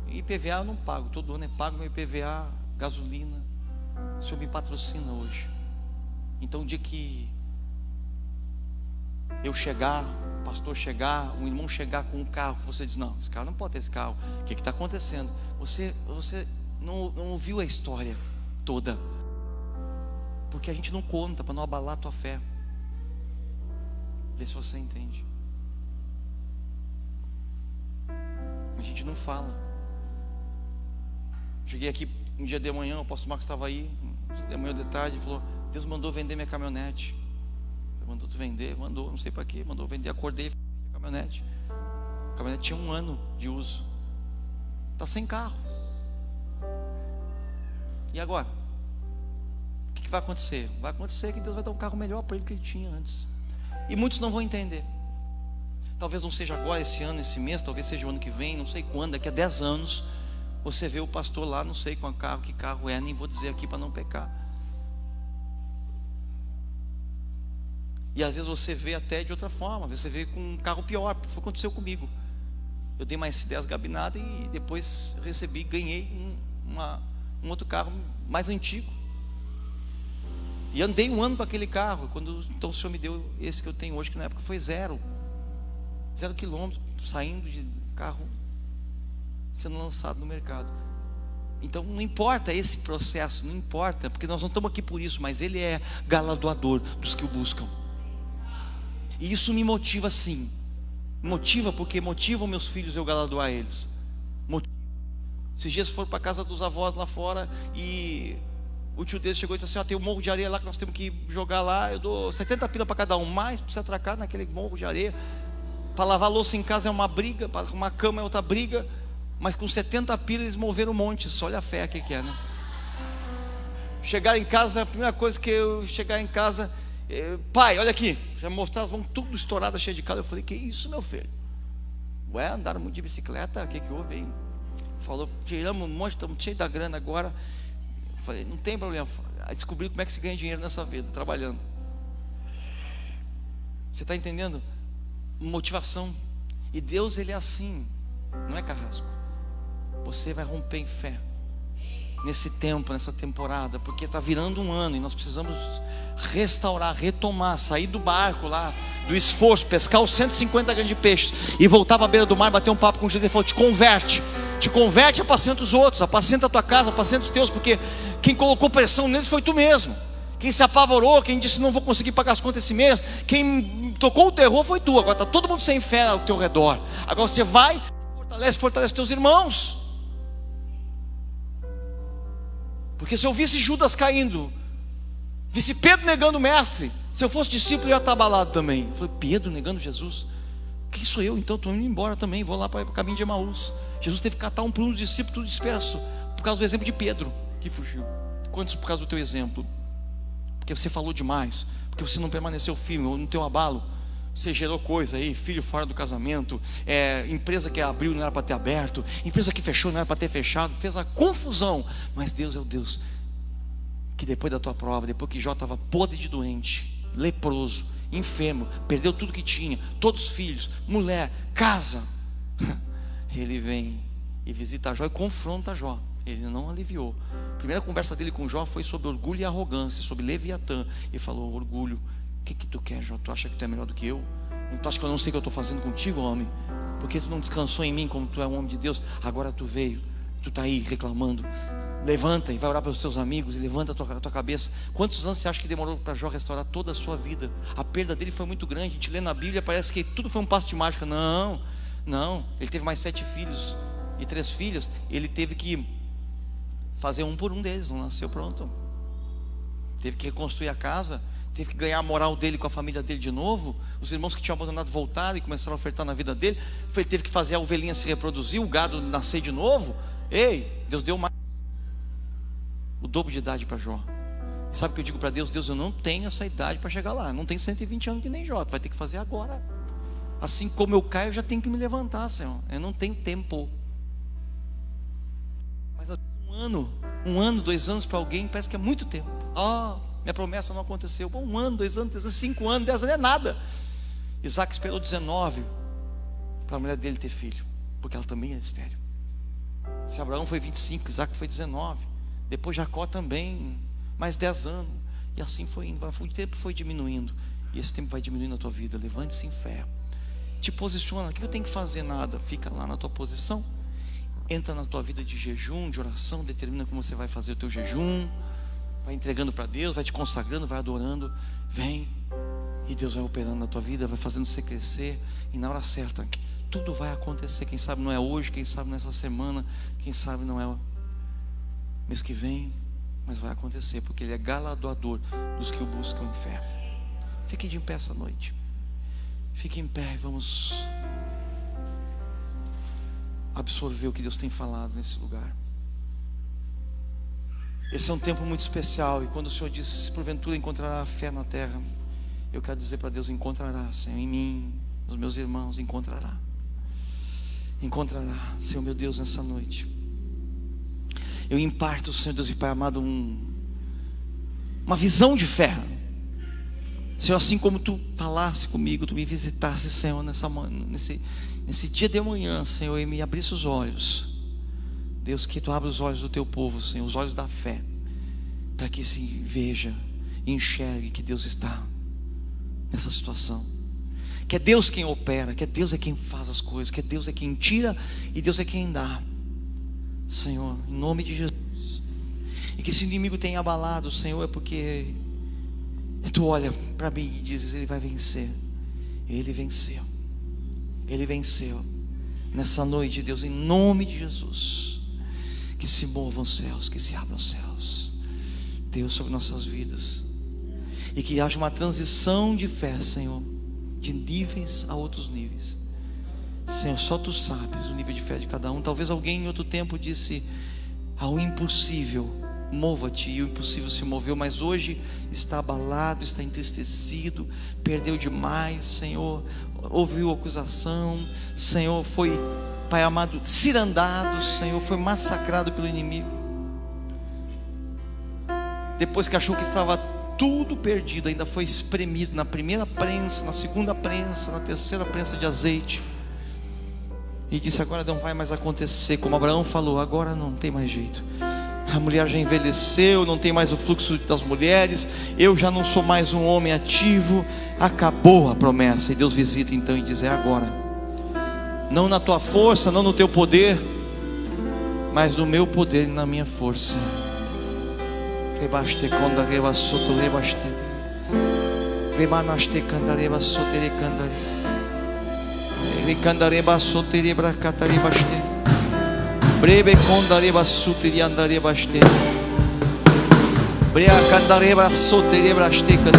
A: E IPVA eu não pago, todo ano eu pago meu IPVA, gasolina. O Senhor me patrocina hoje. Então o dia que eu chegar, o pastor chegar, um irmão chegar com um carro, que você diz: não, esse carro não pode ter esse carro, o que está acontecendo? Você não ouviu a história toda, porque a gente não conta, para não abalar a tua fé. Vê se você entende. A gente não fala. Cheguei aqui um dia de manhã, o pastor Marcos estava aí, de manhã de tarde, e falou: Deus mandou vender minha caminhonete. Mandou tu vender, mandou, não sei para quê, mandou vender. Acordei e vendi a caminhonete. A caminhonete tinha 1 ano de uso, está sem carro. E agora? O que vai acontecer? Vai acontecer que Deus vai dar um carro melhor para ele que ele tinha antes. E muitos não vão entender. Talvez não seja agora, esse ano, esse mês, talvez seja o ano que vem, não sei quando, daqui a 10 anos você vê o pastor lá, não sei qual carro, que carro é, nem vou dizer aqui para não pecar. E às vezes você vê até de outra forma, às vezes você vê com um carro pior. Foi o que aconteceu comigo. Eu dei mais 10 gabinadas e depois ganhei um outro carro mais antigo. E andei 1 ano para aquele carro. Então o Senhor me deu esse que eu tenho hoje, que na época foi 0 quilômetro, saindo de carro, sendo lançado no mercado. Então não importa esse processo, não importa, porque nós não estamos aqui por isso, mas Ele é galardoador dos que o buscam. E isso me motiva sim. Motiva porque motivam meus filhos eu galardoar eles. Motiva. Esses dias foram para a casa dos avós lá fora, e o tio deles chegou e disse assim: tem um morro de areia lá que nós temos que jogar lá, eu dou 70 pila para cada um, mais para você atracar naquele morro de areia. Para lavar louça em casa é uma briga, para arrumar cama é outra briga, mas com 70 pila eles moveram um monte. Só olha a fé que é, né? Chegar em casa, a primeira coisa que eu chegar em casa: pai, olha aqui, já mostrar as mãos tudo estouradas, cheias de calo. Eu falei: que isso, meu filho? Ué, andaram muito de bicicleta, o que houve aí? Falou: tiramos um monte, estamos cheios da grana agora. Eu falei: não tem problema. Descobri como é que se ganha dinheiro nessa vida, trabalhando. Você está entendendo? Motivação. E Deus, Ele é assim, não é carrasco. Você vai romper em fé nesse tempo, nessa temporada, porque está virando um ano e nós precisamos restaurar, retomar, sair do barco lá, do esforço, pescar os 150 grandes peixes e voltar para a beira do mar, bater um papo com Jesus e falar: te converte, apacenta os outros, apacenta a tua casa, apacenta os teus, porque quem colocou pressão neles foi tu mesmo. Quem se apavorou, quem disse: não vou conseguir pagar as contas esse mês, quem tocou o terror foi tu. Agora está todo mundo sem fé ao teu redor. Agora você vai, fortalece teus irmãos. Porque se eu visse Judas caindo, Visse Pedro negando o mestre. Se eu fosse discípulo, eu ia estar abalado também. Eu falei, Pedro negando Jesus? Quem sou eu? Então estou indo embora também, vou lá para o caminho de Emaús. Jesus teve que catar um por um discípulo, tudo disperso, por causa do exemplo de Pedro, que fugiu. Quantos por causa do teu exemplo? Porque você falou demais, porque você não permaneceu firme, ou no teu abalo, você gerou coisa aí, filho fora do casamento, empresa que abriu não era para ter aberto, empresa que fechou não era para ter fechado, fez a confusão. Mas Deus é o Deus que depois da tua prova, depois que Jó estava podre de doente, leproso, enfermo, perdeu tudo que tinha, todos os filhos, mulher, casa, ele vem e visita Jó e confronta Jó. Ele não aliviou. A primeira conversa dele com Jó foi sobre orgulho e arrogância, sobre Leviatã. Ele falou, orgulho, o que tu quer, Jó? Tu acha que tu é melhor do que eu? Tu acha que eu não sei o que eu estou fazendo contigo, homem? Porque tu não descansou em mim como tu é um homem de Deus? Agora tu veio, tu está aí reclamando. Levanta e vai orar pelos teus amigos, e levanta a tua cabeça. Quantos anos você acha que demorou para Jó restaurar toda a sua vida? A perda dele foi muito grande. A gente lê na Bíblia, parece que tudo foi um passo de mágica. Não, ele teve mais 7 filhos e 3 filhas. Ele teve que fazer um por um deles, não nasceu pronto. Teve que reconstruir a casa, teve que ganhar a moral dele com a família dele de novo. Os irmãos que tinham abandonado voltaram e começaram a ofertar na vida dele. Ele teve que fazer a ovelhinha se reproduzir, o gado nascer de novo. Ei, Deus deu mais, o dobro de idade para Jó. E sabe o que eu digo para Deus? Deus, eu não tenho essa idade para chegar lá. Eu não tenho 120 anos que nem Jó. Tu vai ter que fazer agora. Assim como eu caio, eu já tenho que me levantar, Senhor. Eu não tenho tempo. Mas um ano, 2 anos para alguém parece que é muito tempo. Minha promessa não aconteceu. Bom, 1 ano, 2 anos, 3 anos, 5 anos, 10 anos é nada. Isaac esperou 19 para a mulher dele ter filho, porque ela também era estéril. Se Abraão foi 25, Isaac foi 19. Depois Jacó também, mais 10 anos. E assim foi indo. O tempo foi diminuindo. E esse tempo vai diminuindo na tua vida. Levante-se em fé. Te posiciona. O que eu tenho que fazer? Nada. Fica lá na tua posição. Entra na tua vida de jejum, de oração. Determina como você vai fazer o teu jejum. Vai entregando para Deus, vai te consagrando, vai adorando. Vem. E Deus vai operando na tua vida, vai fazendo você crescer. E na hora certa, tudo vai acontecer. Quem sabe não é hoje, quem sabe nessa semana, quem sabe não é mês que vem, mas vai acontecer, porque Ele é galardoador dos que o buscam em fé. Fique de pé essa noite. Fique em pé e vamos absorver o que Deus tem falado nesse lugar. Esse é um tempo muito especial. E quando o Senhor disse, se porventura encontrará fé na terra, eu quero dizer para Deus, encontrará, Senhor, em mim, nos meus irmãos, encontrará, Senhor meu Deus, nessa noite. Eu imparto, Senhor Deus e Pai amado, uma visão de fé. Senhor, assim como Tu falasse comigo, Tu me visitasse, Senhor, nesse dia de manhã, Senhor, e me abrisse os olhos. Deus, que Tu abra os olhos do Teu povo, Senhor, os olhos da fé, para que se veja e enxergue que Deus está nessa situação, que é Deus quem opera, que é Deus é quem faz as coisas, que é Deus é quem tira e Deus é quem dá, Senhor, em nome de Jesus. E que esse inimigo tenha abalado, Senhor, é porque Tu olha para mim e dizes, ele vai vencer. Ele venceu. Ele venceu. Nessa noite, Deus, em nome de Jesus, que se movam os céus, que se abram os céus, Deus, sobre nossas vidas, e que haja uma transição de fé, Senhor, de níveis a outros níveis. Senhor, só Tu sabes o nível de fé de cada um. Talvez alguém em outro tempo disse ao impossível, mova-te, e o impossível se moveu, mas hoje está abalado, está entristecido, perdeu demais, Senhor, ouviu acusação, Senhor, foi, Pai amado, cirandado, Senhor, foi massacrado pelo inimigo, depois que achou que estava tudo perdido, ainda foi espremido na primeira prensa, na segunda prensa, na terceira prensa de azeite, e disse, agora não vai mais acontecer, como Abraão falou, agora não tem mais jeito. A mulher já envelheceu, não tem mais o fluxo das mulheres, eu já não sou mais um homem ativo, acabou a promessa. E Deus visita então e diz, é agora, não na tua força, não no teu poder, mas no meu poder e na minha força. Brebe condareba sutiri andareba este. Brea candareba soterebra asteca.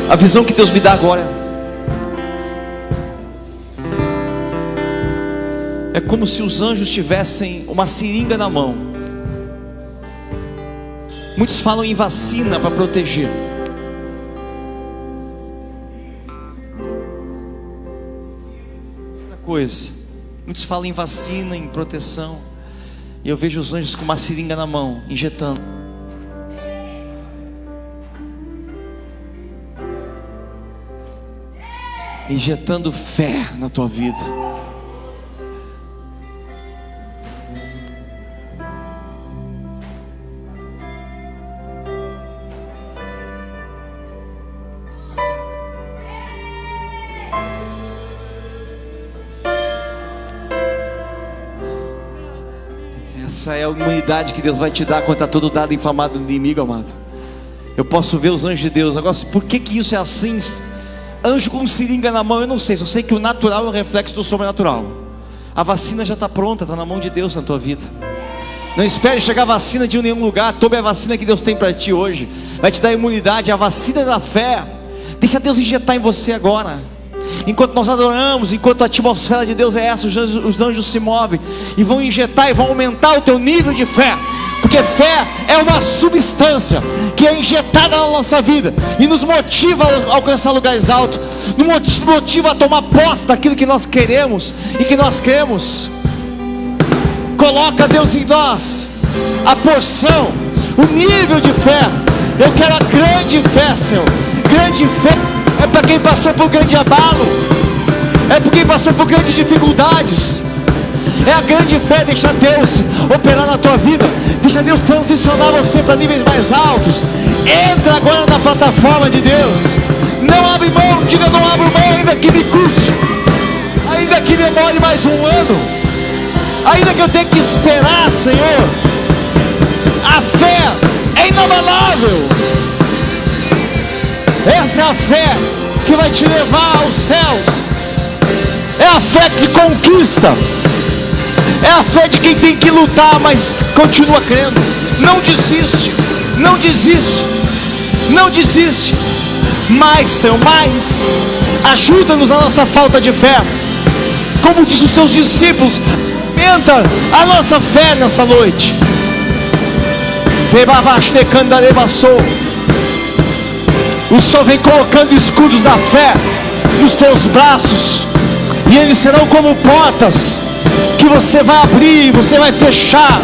A: A visão que Deus me dá agora é como se os anjos tivessem uma seringa na mão. Muitos falam em vacina para proteger. Outra coisa, muitos falam em vacina, em proteção. E eu vejo os anjos com uma seringa na mão, injetando. Injetando fé na tua vida. Essa é a imunidade que Deus vai te dar contra todo dado inflamado do inimigo, amado. Eu posso ver os anjos de Deus. Agora, por que isso é assim? Anjo com seringa na mão, eu não sei. Só sei que o natural é o reflexo do sobrenatural. A vacina já está pronta, está na mão de Deus na tua vida. Não espere chegar a vacina de nenhum lugar. Tome a vacina que Deus tem para ti hoje. Vai te dar imunidade, a vacina da fé. Deixa Deus injetar em você agora. Enquanto nós adoramos, enquanto a atmosfera de Deus é essa, os anjos se movem e vão injetar e vão aumentar o teu nível de fé. Porque fé é uma substância que é injetada na nossa vida e nos motiva a alcançar lugares altos, nos motiva a tomar posse daquilo que nós queremos e que nós cremos. Coloca Deus em nós a porção, o nível de fé. Eu quero a grande fé, Senhor. Grande fé é para quem passou por grande abalo, é para quem passou por grandes dificuldades. É a grande fé. Deixa Deus operar na tua vida. Deixa Deus transicionar você para níveis mais altos. Entra agora na plataforma de Deus. Não abre mão, diga não abro mão, ainda que me custe, ainda que demore mais um ano, ainda que eu tenha que esperar, Senhor. A fé é inabalável. Essa é a fé que vai te levar aos céus. É a fé que conquista. É a fé de quem tem que lutar, mas continua crendo. Não desiste, não desiste, não desiste. Mais, Senhor, mais. Ajuda-nos na nossa falta de fé. Como disse os teus discípulos, aumenta a nossa fé nessa noite. O Senhor vem colocando escudos da fé nos teus braços, e eles serão como portas que você vai abrir, você vai fechar,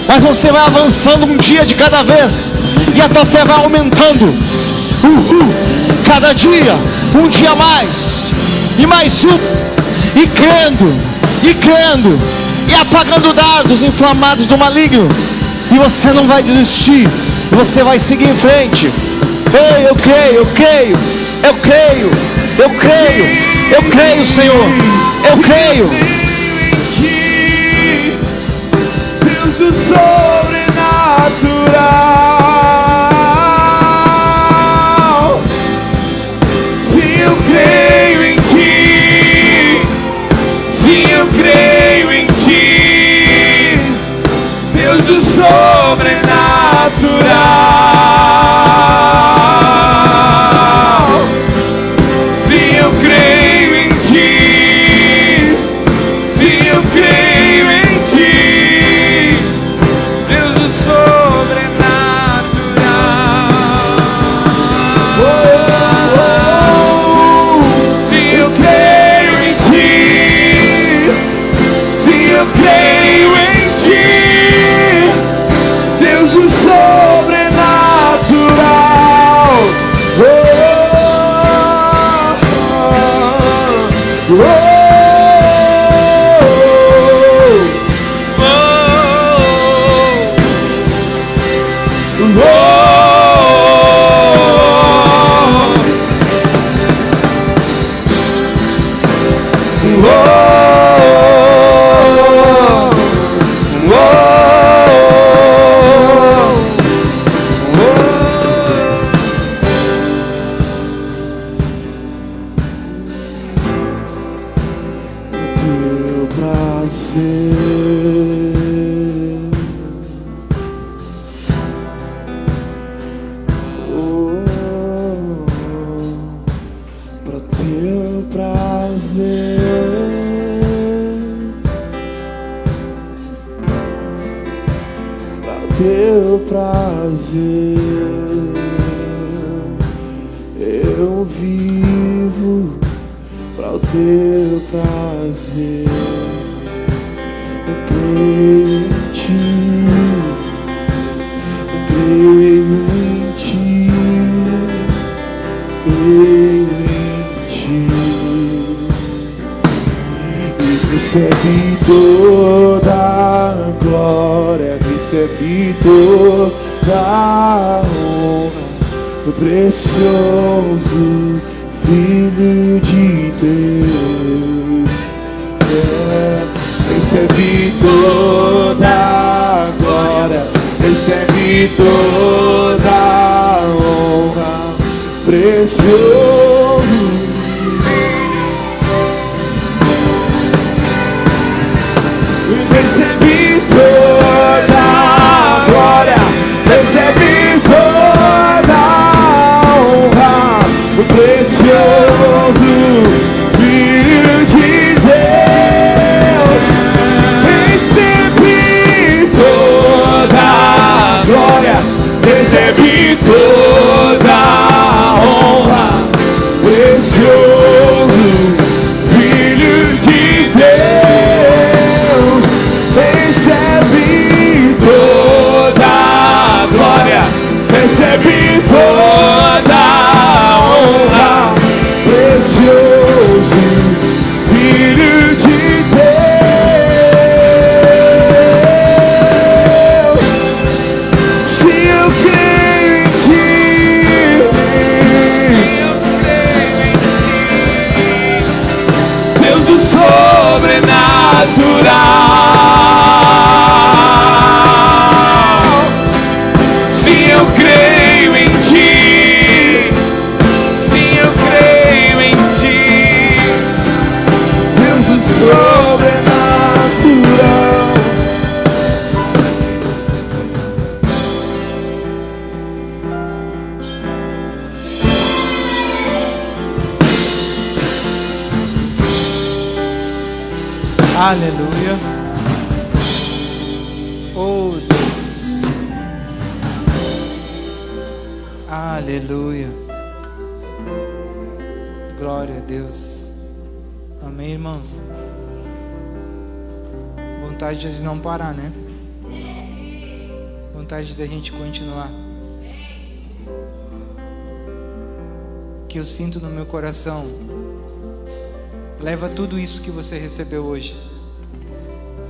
A: mas você vai avançando um dia de cada vez, e a tua fé vai aumentando. Cada dia, um dia mais, e mais um, e crendo, e apagando dardos inflamados do maligno, e você não vai desistir, você vai seguir em frente. Ei, eu creio, Senhor, eu creio.
B: Deus do sobrenatural. Sim, eu creio em ti. Sim, eu creio em ti. Deus do sobrenatural. Sim, eu creio em ti. teu prazer, eu vivo para o teu prazer. Eu creio em ti, eu creio em ti, creio em ti. E recebi toda a glória, recebi toda a honra, o precioso Filho de Deus. Recebi toda a glória, recebi toda a honra, precioso. Recebi toda a glória, recebi toda a honra, o precioso Filho de Deus. Recebi toda a glória, recebi toda a honra, precioso Filho de Deus. Recebi toda a glória, recebi toda a honra, precioso Filho de Deus. Se eu creio em ti, Deus do sobrenatural. Se eu creio em ti, se eu creio em ti, Deus do sobrenatural.
A: Aleluia. Oh Deus. Aleluia. Glória a Deus. Amém, irmãos? Vontade de não parar, né? Vontade da gente continuar. Que eu sinto no meu coração. Leva tudo isso que você recebeu hoje.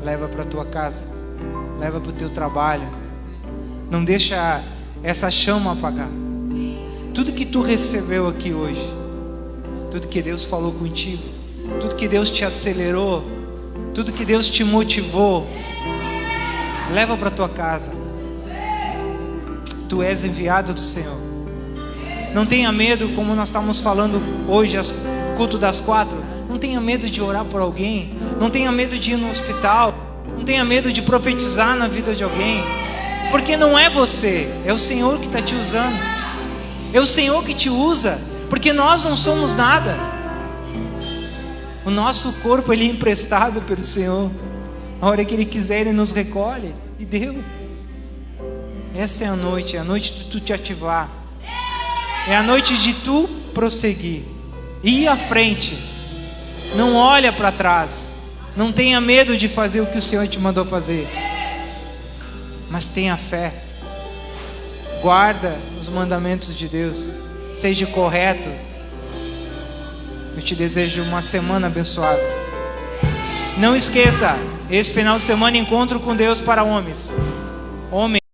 A: Leva para tua casa. Leva para o teu trabalho. Não deixa essa chama apagar. Tudo que tu recebeu aqui hoje, tudo que Deus falou contigo, tudo que Deus te acelerou, tudo que Deus te motivou, leva para tua casa. Tu és enviado do Senhor. Não tenha medo, como nós estamos falando hoje, culto das 4. Não tenha medo de orar por alguém. Não tenha medo de ir no hospital. Não tenha medo de profetizar na vida de alguém. Porque não é você, é o Senhor que está te usando. É o Senhor que te usa. Porque nós não somos nada. O nosso corpo, ele é emprestado pelo Senhor. A hora que Ele quiser, Ele nos recolhe. E deu. Essa é a noite de tu te ativar. É a noite de tu prosseguir. Ir à frente. Não olha para trás. Não tenha medo de fazer o que o Senhor te mandou fazer. Mas tenha fé. Guarda os mandamentos de Deus. Seja correto.
C: Eu te desejo uma semana abençoada. Não esqueça, esse final de semana, encontro com Deus para homens. Homens.